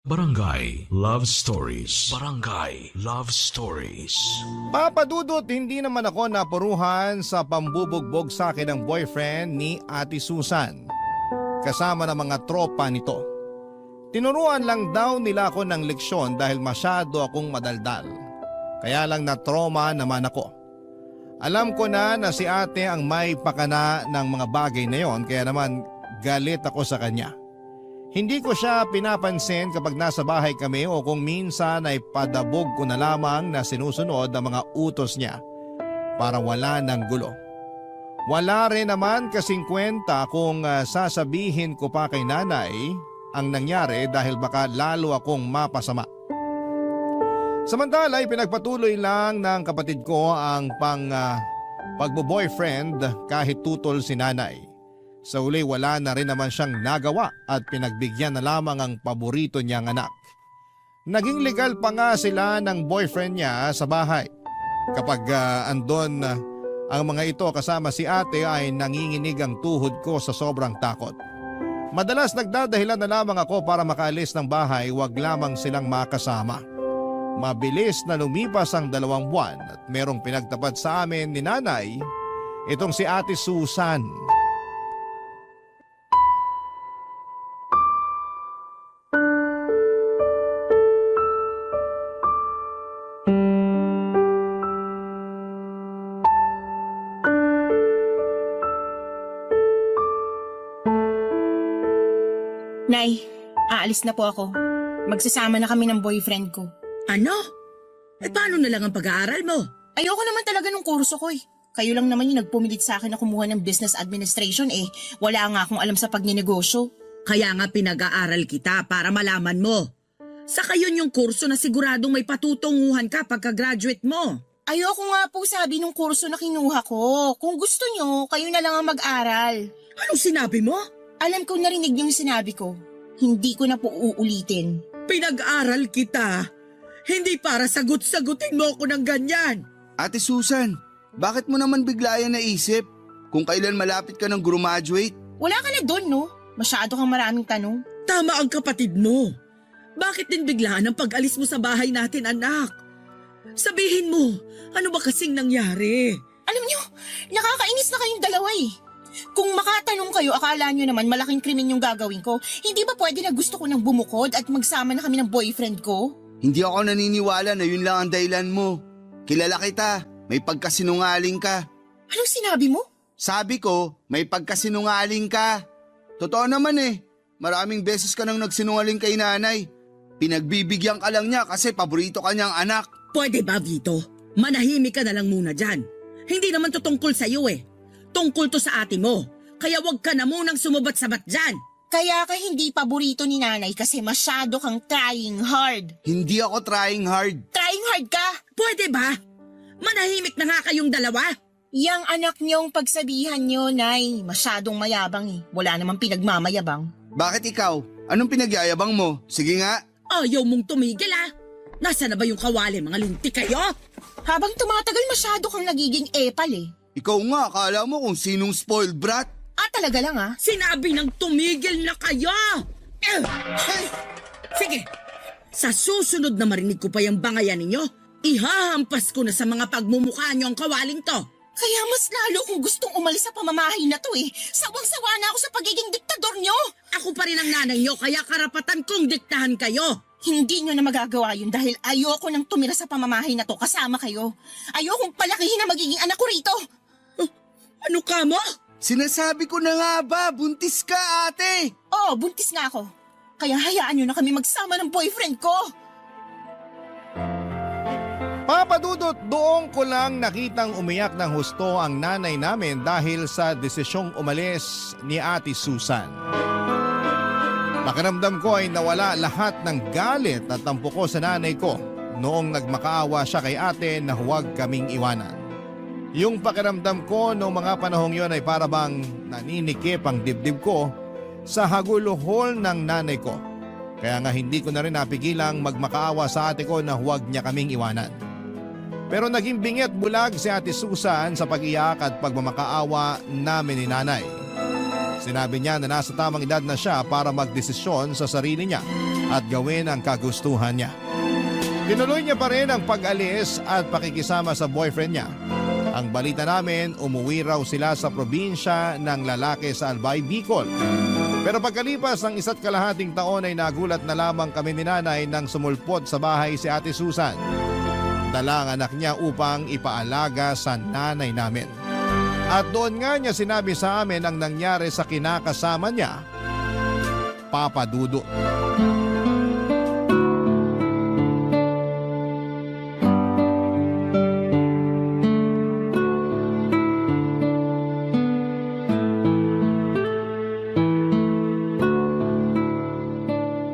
Barangay Love Stories. Barangay Love Stories. Papadudot hindi naman ako napuruhan sa pambubugbog sa akin ng boyfriend ni Ate Susan. Kasama ng mga tropa nito. Tinuruan lang daw nila ako ng leksyon dahil masyado akong madaldal. Kaya lang na-trauma naman ako. Alam ko na si ate ang may pakana ng mga bagay na yon kaya naman galit ako sa kanya. Hindi ko siya pinapansin kapag nasa bahay kami o kung minsan ay padabog ko na lamang na sinusunod ang mga utos niya para wala ng gulo. Wala rin naman kasing kwenta kung sasabihin ko pa kay nanay ang nangyari dahil baka lalo akong mapasama. Samantala ay pinagpatuloy lang ng kapatid ko ang pagbo-boyfriend kahit tutol si nanay. Sa uli wala na rin naman siyang nagawa at pinagbigyan na lamang ang paborito niyang anak. Naging legal pa nga sila ng boyfriend niya sa bahay. Kapag andon ang mga ito kasama si ate ay nanginginig ang tuhod ko sa sobrang takot. Madalas nagdadahilan na lamang ako para makaalis ng bahay, wag lamang silang makasama. Mabilis na lumipas ang 2 buwan at merong pinagtapat sa amin ni nanay, itong si Ate Susan. Nay, aalis na po ako. Magsasama na kami ng boyfriend ko. Ano? Paano na lang ang pag-aaral mo? Ayoko naman talaga ng kurso ko eh. Kayo lang naman yung nagpumilit sa akin na kumuha ng business administration eh. Wala nga akong alam sa pagninegosyo. Kaya nga pinag-aaral kita para malaman mo. Saka yun yung kurso na siguradong may patutunguhan ka pagka-graduate mo. Ayoko nga po sabi nung kurso na kinuha ko. Kung gusto nyo, kayo na lang ang mag-aral. Anong sinabi mo? Alam ko narinig niyo yung sinabi ko. Hindi ko na po uulitin. Pinag-aral kita. Hindi para sagot-sagutin mo ako ng ganyan. Ate Susan, bakit mo naman bigla yan naisip? Kung kailan malapit ka ng graduate? Wala ka na doon, no? Masyado kang maraming tanong. Tama ang kapatid mo. Bakit din biglaan ang pag-alis mo sa bahay natin, anak? Sabihin mo, ano ba kasing nangyari? Alam niyo, nakakainis na kayong dalawa eh. Kung makatanong kayo, akala nyo naman malaking krimen yung gagawin ko. Hindi ba pwede na gusto ko nang bumukod at magsama na kami ng boyfriend ko? Hindi ako naniniwala na yun lang ang dahilan mo. Kilala kita, may pagkasinungaling ka. Anong sinabi mo? Sabi ko, may pagkasinungaling ka. Totoo naman eh, maraming beses ka nang nagsinungaling kay nanay. Pinagbibigyan ka lang niya kasi paborito ka niyang anak. Pwede ba, Vito? Manahimik ka na lang muna dyan. Hindi naman to tungkol sa'yo eh. Tungkol to sa ate mo. Kaya wag ka na munang sumubat-sabat dyan. Kaya ka hindi paborito ni nanay kasi masyado kang trying hard. Hindi ako trying hard. Trying hard ka? Pwede ba? Manahimik na nga kayong dalawa. Yang anak niyong pagsabihan niyo, Nay. Masyadong mayabang eh. Wala namang pinagmamayabang. Bakit ikaw? Anong pinagyayabang mo? Sige nga. Ayaw mong tumigil ah. Nasaan na ba yung kawali, mga linti kayo? Habang tumatagal masyado kang nagiging epal eh. Ikaw nga, akala mo kung sinong spoiled brat? Talaga lang ah. Sinabi ng tumigil na kayo! Sige, sa susunod na marinig ko pa yung bangayan ninyo, ihahampas ko na sa mga pagmumukha nyo ang kawaling to. Kaya mas lalo kong gustong umalis sa pamamahay na to eh. Sawang-sawa na ako sa pagiging diktador nyo. Ako pa rin ang nanay nyo, kaya karapatan kong diktahan kayo. Hindi nyo na magagawa yun dahil ayoko nang tumira sa pamamahay na to kasama kayo. Ayokong palakihin na magiging anak ko rito. Ano ka mo? Sinasabi ko na nga ba, buntis ka ate! Oo, buntis nga ako. Kaya hayaan nyo na kami magsama ng boyfriend ko. Papa Dudut, doon ko lang nakitang umiyak ng husto ang nanay namin dahil sa desisyong umalis ni Ate Susan. Pakiramdam ko ay nawala lahat ng galit at tampo ko sa nanay ko noong nagmakaawa siya kay ate na huwag kaming iwanan. Yung pakiramdam ko noong mga panahong yon ay para bang naninikip ang dibdib ko sa haguluhol ng nanay ko. Kaya nga hindi ko na rin napigilang magmakaawa sa ate ko na huwag niya kaming iwanan. Pero naging bingit bulag si Ate Susan sa pag-iyak at pagmamakaawa namin ni nanay. Sinabi niya na nasa tamang edad na siya para magdesisyon sa sarili niya at gawin ang kagustuhan niya. Tinuloy niya pa rin ang pag-alis at pakikisama sa boyfriend niya. Ang balita namin, umuwi raw sila sa probinsya ng lalaki sa Albay, Bicol. Pero pagkalipas ng 1.5 taon ay nagulat na lamang kami ni nanay nang sumulpot sa bahay si Ate Susan. Dala ang anak niya upang ipaalaga sa nanay namin. At doon nga niya sinabi sa amin ang nangyari sa kinakasama niya, Papa Dudut.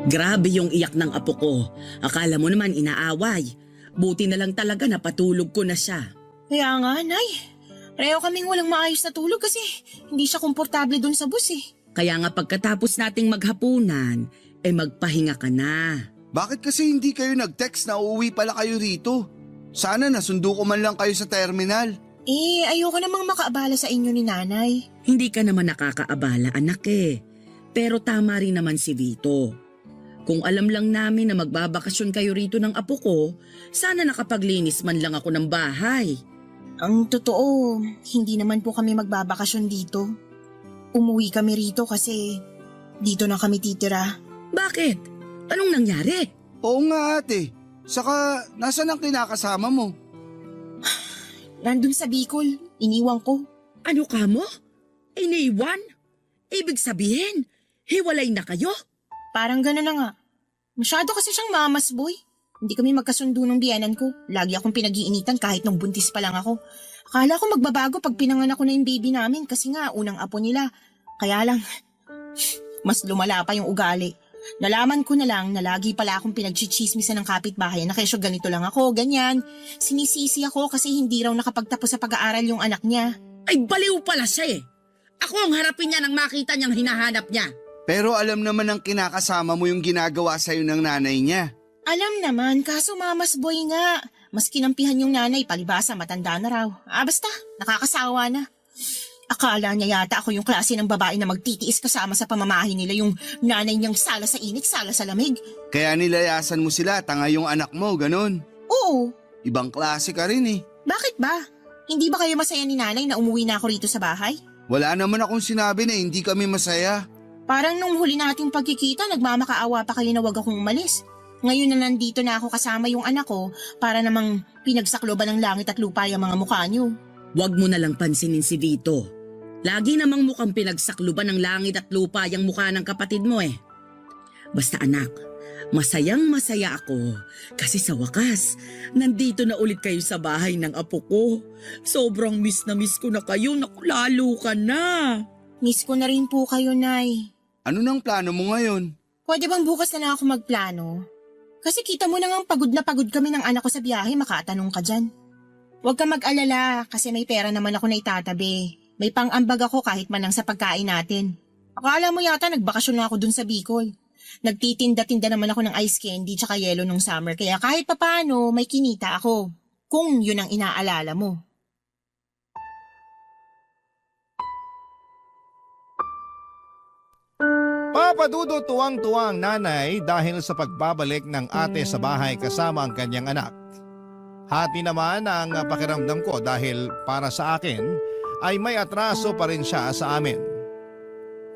Grabe yung iyak ng apo ko. Akala mo naman inaaway. Buti na lang talaga napatulog ko na siya. Kaya nga, Nay. Pareho kaming walang maayos na tulog kasi hindi siya komportable dun sa bus eh. Kaya nga pagkatapos nating maghapunan, magpahinga ka na. Bakit kasi hindi kayo nag-text na uuwi pala kayo rito? Sana nasundo ko man lang kayo sa terminal. Ayoko namang makaabala sa inyo ni Nanay. Hindi ka naman nakakaabala, anak eh. Pero tama rin naman si Vito. Kung alam lang namin na magbabakasyon kayo rito ng apo ko, sana nakapaglinis man lang ako ng bahay. Ang totoo, hindi naman po kami magbabakasyon dito. Umuwi kami rito kasi dito na kami titira. Bakit? Anong nangyari? Oo nga ate. Saka, nasan ang kinakasama mo? Nandun sa Bicol, iniwan ko. Ano ka mo? Iniwan? Ibig sabihin, hiwalay na kayo? Parang gano'n na nga. Masyado kasi siyang mamas boy. Hindi kami magkasundo ng biyanan ko. Lagi akong pinag-iinitan kahit nung buntis pa lang ako. Akala ko magbabago pag pinanganak ko na yung baby namin kasi nga unang apo nila. Kaya lang, mas lumala pa yung ugali. Nalaman ko na lang na lagi pala akong pinagchichismisan ng kapitbahay na kesyo ganito lang ako, ganyan. Sinisisi ako kasi hindi raw nakapagtapos sa pag-aaral yung anak niya. Ay baliw pala siya eh. Ako ang harapin niya nang makita niyang hinahanap niya. Pero alam naman ng kinakasama mo yung ginagawa sa'yo ng nanay niya. Alam naman, kaso mamas boy nga. Mas kinampihan yung nanay, palibasa matanda na raw. Basta, nakakasawa na. Akala niya yata ako yung klase ng babae na magtitiis kasama sa pamamahay nila yung nanay niyang sala sa init, sala sa lamig. Kaya nilayasan mo sila, tanga yung anak mo, ganun. Oo, Ibang klase ka rin eh. bakit ba? Hindi ba kayo masaya ni nanay na umuwi na ako rito sa bahay? Wala naman akong sinabi na hindi kami masaya. Parang nung huli nating pagkikita, nagmamakaawa pa kayo na wag akong umalis. Ngayon na nandito na ako kasama yung anak ko para namang pinagsakloban ng langit at lupa yung mga mukha niyo. Huwag mo na lang pansinin si Vito. Lagi namang mukhang pinagsakluban ng langit at lupa yung mukha ng kapatid mo eh. Basta anak, masayang masaya ako kasi sa wakas, nandito na ulit kayo sa bahay ng apo ko. Sobrang miss na miss ko na kayo, naku lalo ka na. Miss ko na rin po kayo, Nay. Ano nang plano mo ngayon? Pwede bang bukas na lang ako magplano? Kasi kita mo na nga pagod na pagod kami ng anak ko sa biyahe, makatanong ka dyan. Huwag ka mag-alala kasi may pera naman ako na itatabi. May pang-ambag ako kahit man lang sa pagkain natin. Akala mo yata nagbakasyon na ako dun sa Bicol. Nagtitinda-tinda naman ako ng ice candy tsaka yelo nung summer kaya kahit papano may kinita ako. Kung yun ang inaalala mo. Papa Dudut tuwang-tuwang nanay dahil sa pagbabalik ng ate sa bahay kasama ang kanyang anak. Hati naman ang pakiramdam ko dahil para sa akin ay may atraso pa rin siya sa amin.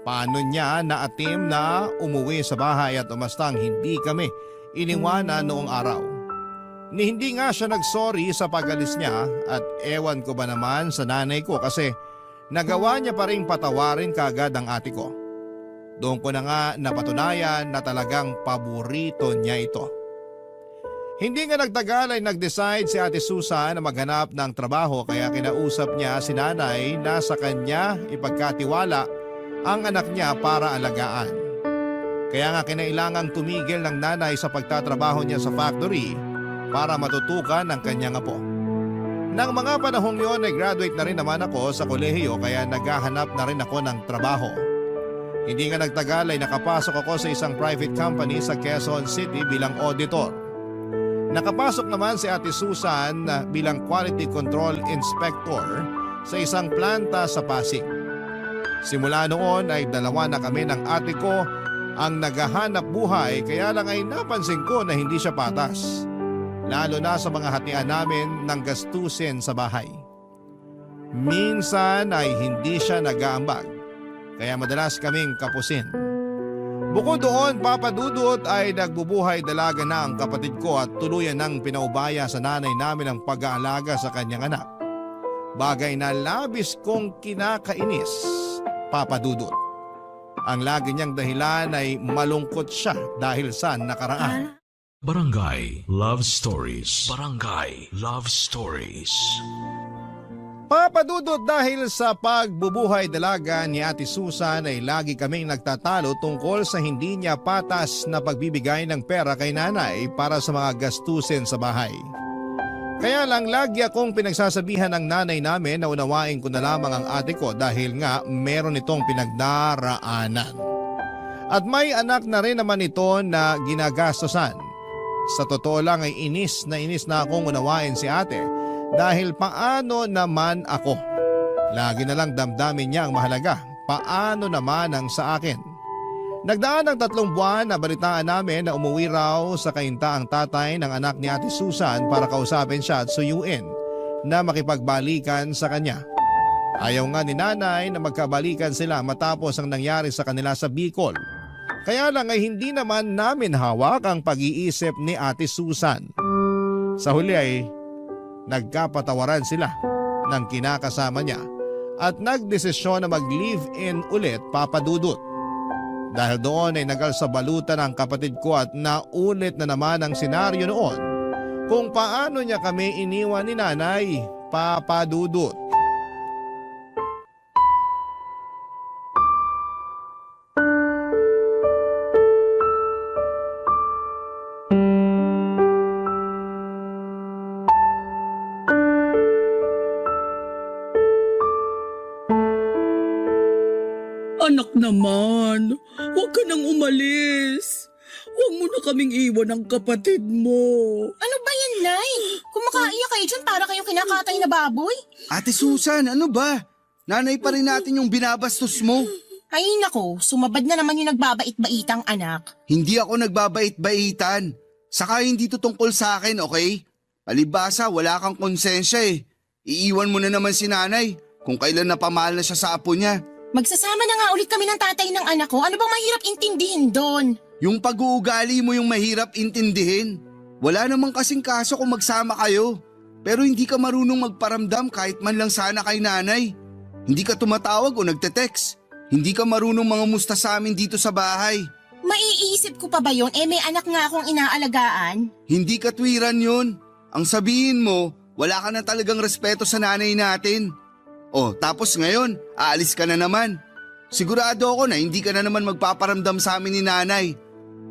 Paano niya naatim na umuwi sa bahay at umastang hindi kami iniwanan noong araw? Ni hindi nga siya nagsorry sa pag-alis niya at ewan ko ba naman sa nanay ko kasi nagawa niya pa rin patawarin kagad ang ate ko. Doon ko na nga napatunayan na talagang paborito niya ito. Hindi nga nagtagal ay nag-decide si Ate Susan na maghanap ng trabaho kaya kinausap niya si nanay na sa kanya ipagkatiwala ang anak niya para alagaan. Kaya nga kinailangang tumigil ng nanay sa pagtatrabaho niya sa factory para matutukan ang kanyang apo. Nang mga panahong yon ay graduate na rin naman ako sa kolehiyo kaya naghahanap na rin ako ng trabaho. Hindi nga nagtagal ay nakapasok ako sa isang private company sa Quezon City bilang auditor. Nakapasok naman si Ate Susan bilang quality control inspector sa isang planta sa Pasig. Simula noon ay dalawa na kami ng ate ko ang naghahanap buhay kaya lang ay napansin ko na hindi siya patas. Lalo na sa mga hatian namin ng gastusin sa bahay. Minsan ay hindi siya nag-aambag. Kaya madalas kaming kapusin. Bukod doon, Papa Dudut ay nagbubuhay dalaga na ang kapatid ko at tuluyan ng pinaubaya sa nanay namin ang pag-aalaga sa kanyang anak. Bagay na labis kong kinakainis, Papa Dudut. Ang lagi niyang dahilan ay malungkot siya dahil sa nakaraan. Barangay Love Stories. Barangay Love Stories. Papa Dudut, dahil sa pagbubuhay dalaga ni Ate Susan ay lagi kaming nagtatalo tungkol sa hindi niya patas na pagbibigay ng pera kay nanay para sa mga gastusin sa bahay. Kaya lang lagi akong pinagsasabihan ng nanay namin na unawain ko na lamang ang ate ko dahil nga meron itong pinagdaraanan. At may anak na rin naman ito na ginagastosan. Sa totoo lang ay inis na akong unawain si ate. Dahil paano naman ako? Lagi na lang damdamin niya ang mahalaga. Paano naman ang sa akin? Nagdaan ng 3 buwan na balitaan namin na umuwi raw sa kainta ang tatay ng anak ni Ate Susan para kausapin siya at suyuin na makipagbalikan sa kanya. Ayaw nga ni nanay na magkabalikan sila matapos ang nangyari sa kanila sa Bicol. Kaya lang ay hindi naman namin hawak ang pag-iisip ni Ate Susan. Sa huli ay nagkapatawaran sila ng kinakasama niya at nagdesisyon na mag-live-in ulit, Papa Dudut. Dahil doon ay nagalsabalutan ang kapatid ko at naulit na naman ang senaryo noon kung paano niya kami iniwan ni nanay, Papa Dudut. Anak naman, huwag ka nang umalis. Huwag mo na kaming iwan ng kapatid mo. Ano ba yan, Nay? Kung makaiyak kayo dyan, para kayong kinakatay na baboy? Ate Susan, ano ba? Nanay pa rin natin yung binabastos mo. Ay nako, sumabad na naman yung nagbabait-baitang anak. Hindi ako nagbabait-baitan. Saka hindi to tungkol sa akin, okay? Palibasa, wala kang konsensya eh. Iiwan mo na naman si nanay kung kailan napamahal na siya sa apo niya. Magsasama na nga ulit kami ng tatay ng anak ko. Ano bang mahirap intindihin doon? Yung pag-uugali mo yung mahirap intindihin. Wala namang kasing kaso kung magsama kayo. Pero hindi ka marunong magparamdam kahit man lang sana kay nanay. Hindi ka tumatawag o nagte-text. Hindi ka marunong mangamusta sa amin dito sa bahay. Maiisip ko pa ba yun? May anak nga akong inaalagaan. Hindi katwiran yun. Ang sabihin mo, wala ka na talagang respeto sa nanay natin. Oh, tapos ngayon, aalis ka na naman. Sigurado ako na hindi ka na naman magpaparamdam sa amin ni nanay.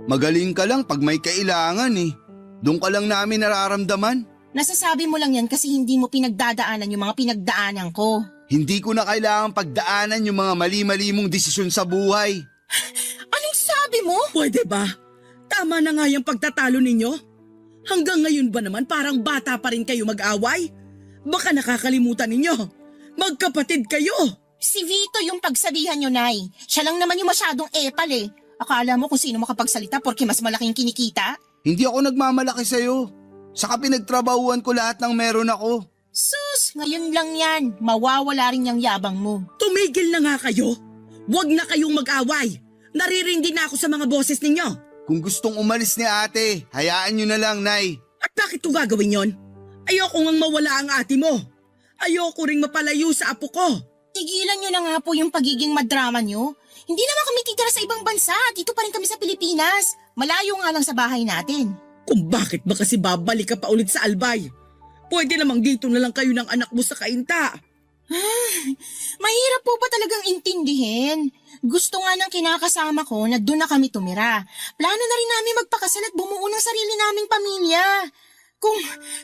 Magaling ka lang pag may kailangan eh. Doon ka lang namin nararamdaman. Nasasabi mo lang yan kasi hindi mo pinagdadaanan yung mga pinagdaanan ko. Hindi ko na kailangan pagdaanan yung mga mali-mali mong desisyon sa buhay. Anong sabi mo? Pwede ba? Tama na nga yung pagtatalo ninyo. Hanggang ngayon ba naman parang bata pa rin kayo mag-away? Baka nakakalimutan ninyo. Magkapatid kayo. Si Vito yung pagsabihan nyo, Nay. Siya lang naman yung masyadong epal eh. Akala mo kung sino makapagsalita porque mas malaking kinikita? Hindi ako nagmamalaki sa'yo. Saka pinagtrabahuan ko lahat ng meron ako. Sus, ngayon lang yan. Mawawala rin yung yabang mo. Tumigil na nga kayo. Huwag na kayong mag-away. Naririndi na ako sa mga boses ninyo. Kung gustong umalis ni ate, hayaan nyo na lang, Nay. At bakit ko gagawin yon? Ayoko ngang mawala ang ate mo. Ayoko ring mapalayo sa apo ko. Tigilan nyo na nga po yung pagiging madrama nyo. Hindi naman kami titira sa ibang bansa. Dito pa rin kami sa Pilipinas. Malayo nga lang sa bahay natin. Kung bakit ba kasi babalik ka pa ulit sa Albay? Pwede namang dito na lang kayo ng anak mo sa kainta. Mahirap po ba talagang intindihin? Gusto nga ng kinakasama ko na doon na kami tumira. Plano na rin namin magpakasal at bumuo ng sarili naming pamilya.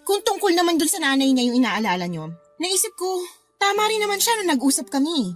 Kung tungkol naman doon sa nanay niya yung inaalala nyo, naisip ko, tama rin naman siya nung nag-usap kami.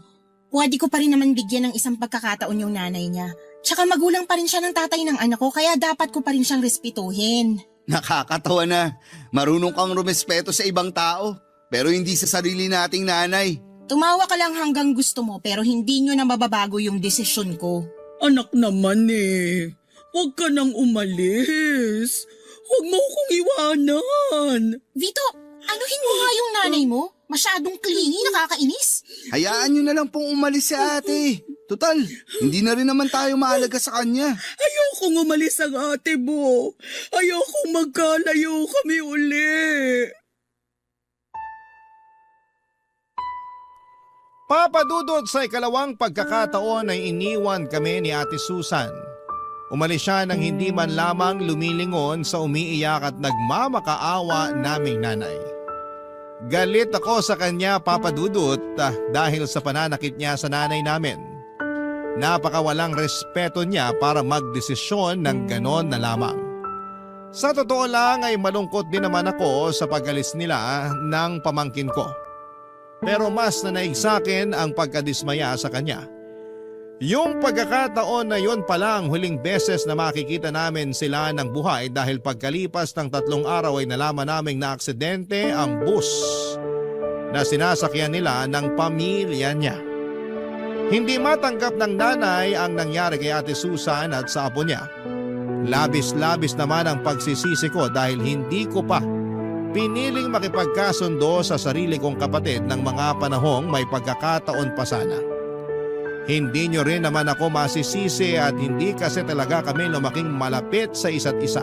Pwede ko pa rin naman bigyan ng isang pagkakataon yung nanay niya. Tsaka magulang pa rin siya ng tatay ng anak ko kaya dapat ko pa rin siyang respetuhin. Nakakatawa na. Marunong kang rumespeto sa ibang tao, pero hindi sa sarili nating nanay. Tumawa ka lang hanggang gusto mo pero hindi nyo na mababago yung desisyon ko. Anak naman eh. Huwag ka nang umalis. Huwag mo akong iwanan. Vito, anuhin mo nga yung nanay mo? Masyadong clingy, nakakainis. Hayaan nyo na lang pong umalis si ate. Total, hindi na rin naman tayo mahalaga sa kanya. Ayokong umalis ang ate mo. Ayokong magkalayo kami uli. Papa Dudut, sa ikalawang pagkakataon ay iniwan kami ni Ate Susan. Umalis siya nang hindi man lamang lumilingon sa umiiyak at nagmamakaawa naming nanay. Galit ako sa kanya, Papa Dudut, dahil sa pananakit niya sa nanay namin. Napakawalang respeto niya para magdesisyon ng ganon na lamang. Sa totoo lang ay malungkot din naman ako sa pag-alis nila ng pamangkin ko. Pero mas nanaig sa akin ang pagkadismaya sa kanya. Yung pagkakataon na yun pala ang huling beses na makikita namin sila ng buhay dahil pagkalipas ng 3 araw ay nalaman naming na aksidente ang bus na sinasakyan nila ng pamilya niya. Hindi matanggap ng nanay ang nangyari kay Ate Susan at sa apo niya. Labis-labis naman ang pagsisisi ko dahil hindi ko pa piniling makipagkasundo sa sarili kong kapatid ng mga panahong may pagkakataon pa sana. Hindi nyo rin naman ako masisisi at hindi kasi talaga kami lumaking malapit sa isa't isa.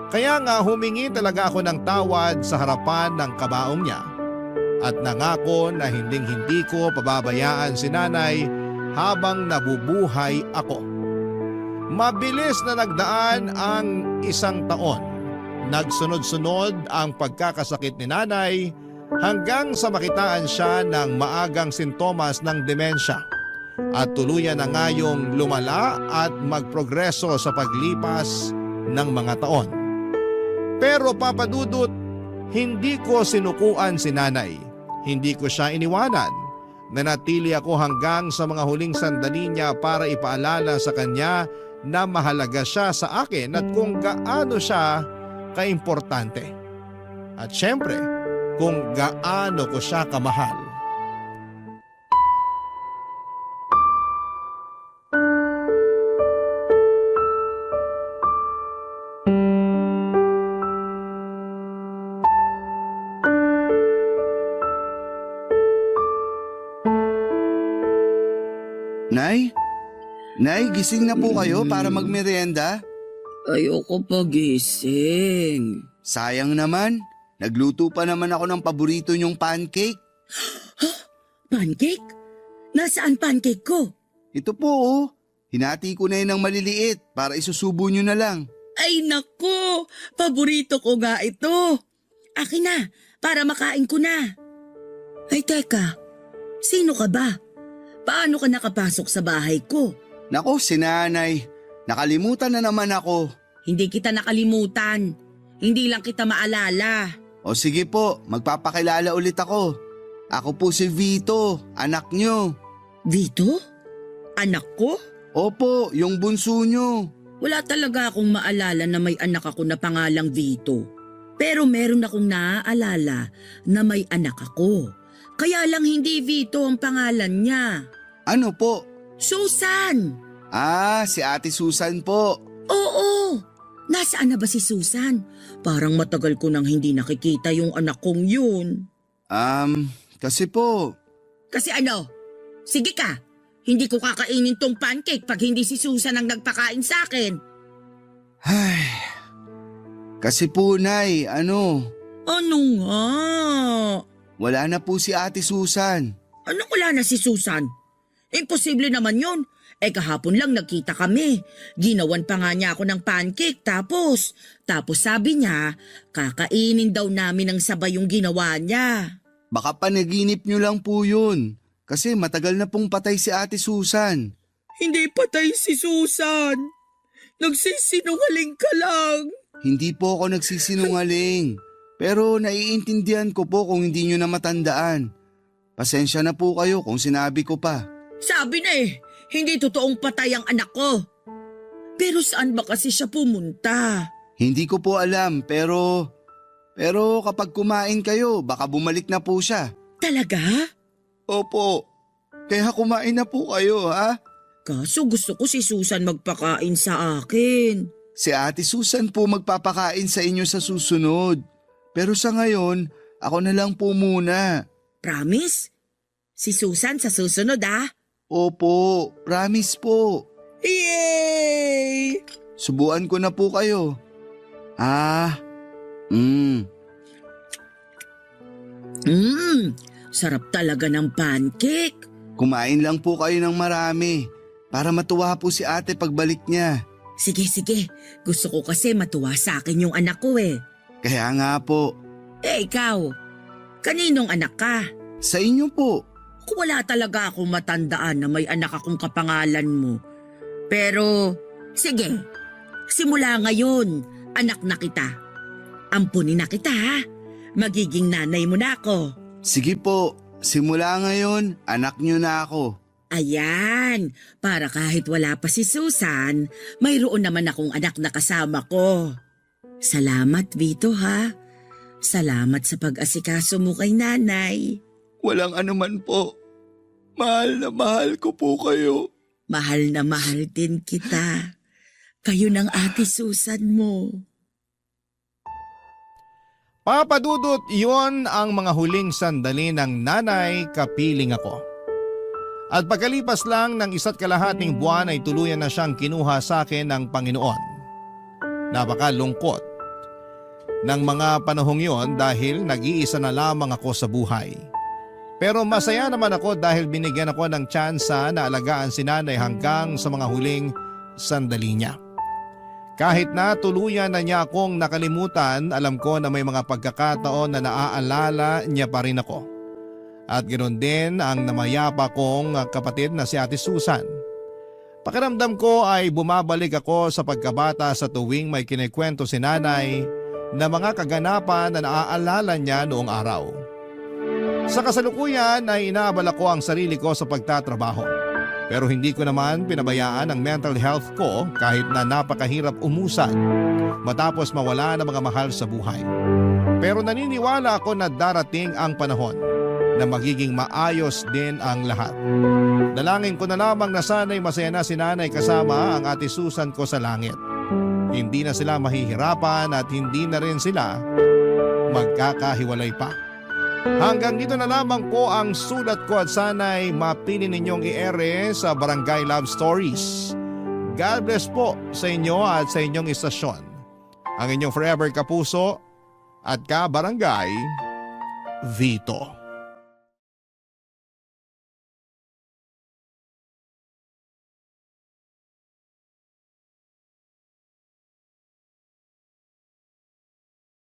Kaya nga humingi talaga ako ng tawad sa harapan ng kabaong niya at nangako na hinding-hindi ko pababayaan si nanay habang nabubuhay ako. Mabilis na nagdaan ang 1 taon. Nagsunod-sunod ang pagkakasakit ni nanay hanggang sa makitaan siya ng maagang sintomas ng demensya at tuluyan na ngayong lumala at magprogreso sa paglipas ng mga taon. Pero Papa Dudut, hindi ko sinukuan si nanay. Hindi ko siya iniwanan. Nanatili ako hanggang sa mga huling sandali niya para ipaalala sa kanya na mahalaga siya sa akin at kung gaano siya kaimportante. At syempre, kung gaano ko siya kamahal. Nay? Nay, gising na po kayo para magmerienda? Ayoko pagising. Sayang naman. Nagluto pa naman ako ng paborito niyong pancake. Pancake? Nasaan pancake ko? Ito po oh. Hinati ko na yun ng maliliit para isusubo niyo na lang. Ay nako, paborito ko nga ito. Akin na, para makain ko na. Ay teka, sino ka ba? Paano ka nakapasok sa bahay ko? Nako, si nanay. Nakalimutan na naman ako. Hindi kita nakalimutan. Hindi lang kita maalala. O sige po, magpapakilala ulit ako. Ako po si Vito, anak niyo. Vito? Anak ko? Opo, yung bunso niyo. Wala talaga akong maalala na may anak ako na pangalang Vito. Pero meron akong naaalala na may anak ako. Kaya lang hindi Vito ang pangalan niya. Ano po? Susan! Ah, si Ate Susan po. Oo! Nasaan na ba si Susan? Parang matagal ko nang hindi nakikita yung anak kong yun. Kasi po. Kasi ano? Sige ka! Hindi ko kakainin tong pancake pag hindi si Susan ang nagpakain sa akin. Ay, kasi po, Nay, ano? Ano nga? Wala na po si Ate Susan. Ano wala na si Susan? Imposible naman yun. Kahapon lang nagkita kami. Ginawan pa nga niya ako ng pancake tapos sabi niya, kakainin daw namin ng sabay yung ginawa niya. Baka panaginip niyo lang po yun. Kasi matagal na pong patay si Ate Susan. Hindi patay si Susan. Nagsisinungaling ka lang. Hindi po ako nagsisinungaling. Pero naiintindihan ko po kung hindi nyo na matandaan. Pasensya na po kayo kung sinabi ko pa. Sabi na hindi totoong patay ang anak ko. Pero saan ba kasi siya pumunta? Hindi ko po alam pero kapag kumain kayo baka bumalik na po siya. Talaga? Opo. Kaya kumain na po kayo ha? Kaso gusto ko si Susan magpakain sa akin. Si Ate Susan po magpapakain sa inyo sa susunod. Pero sa ngayon, ako na lang po muna. Promise? Si Susan sa susunod Opo, promise po. Yay! Subuan ko na po kayo. Sarap talaga ng pancake. Kumain lang po kayo ng marami para matuwa po si ate pagbalik niya. Sige. Gusto ko kasi matuwa sa akin yung anak ko Kaya nga po. Ikaw, kaninong anak ka? Sa inyo po. Wala talaga akong matandaan na may anak akong kapangalan mo. Pero, sige, simula ngayon, anak na kita. Ampunin na kita Magiging nanay mo na ako. Sige po, simula ngayon, anak niyo na ako. Ayan, para kahit wala pa si Susan, mayroon naman akong anak na kasama ko. Salamat, Vito, ha? Salamat sa pag-asikaso mo kay nanay. Walang anuman po. Mahal na mahal ko po kayo. Mahal na mahal din kita. Kayo ng Ate Susan mo. Papa Dudut, iyon ang mga huling sandali ng nanay kapiling ako. At pagkalipas lang ng 1.5 buwan ay tuluyan na siyang kinuha sa akin ng Panginoon. Napakalungkot ng mga panahong yon dahil nag-iisa na lamang ako sa buhay. Pero masaya naman ako dahil binigyan ako ng tsansa na alagaan si nanay hanggang sa mga huling sandali niya. Kahit na tuluyan na niya akong nakalimutan, alam ko na may mga pagkakataon na naaalala niya pa rin ako. At ganoon din ang namayapa kong kapatid na si Ate Susan. Pakiramdam ko ay bumabalik ako sa pagkabata sa tuwing may kinikwento si nanay na mga kaganapan na naaalala niya noong araw. Sa kasalukuyan ay inaabala ko ang sarili ko sa pagtatrabaho. Pero hindi ko naman pinabayaan ang mental health ko kahit na napakahirap umusad matapos mawala ng mga mahal sa buhay. Pero naniniwala ako na darating ang panahon na magiging maayos din ang lahat. Dalangin ko na lamang na sana'y masaya na si nanay kasama ang Ate Susan ko sa langit. Hindi na sila mahihirapan at hindi na rin sila magkakahiwalay pa. Hanggang dito na lamang po ang sulat ko at sana'y mapili ninyong i-ere sa Barangay Love Stories. God bless po sa inyo at sa inyong istasyon. Ang inyong forever kapuso at ka-barangay, Vito.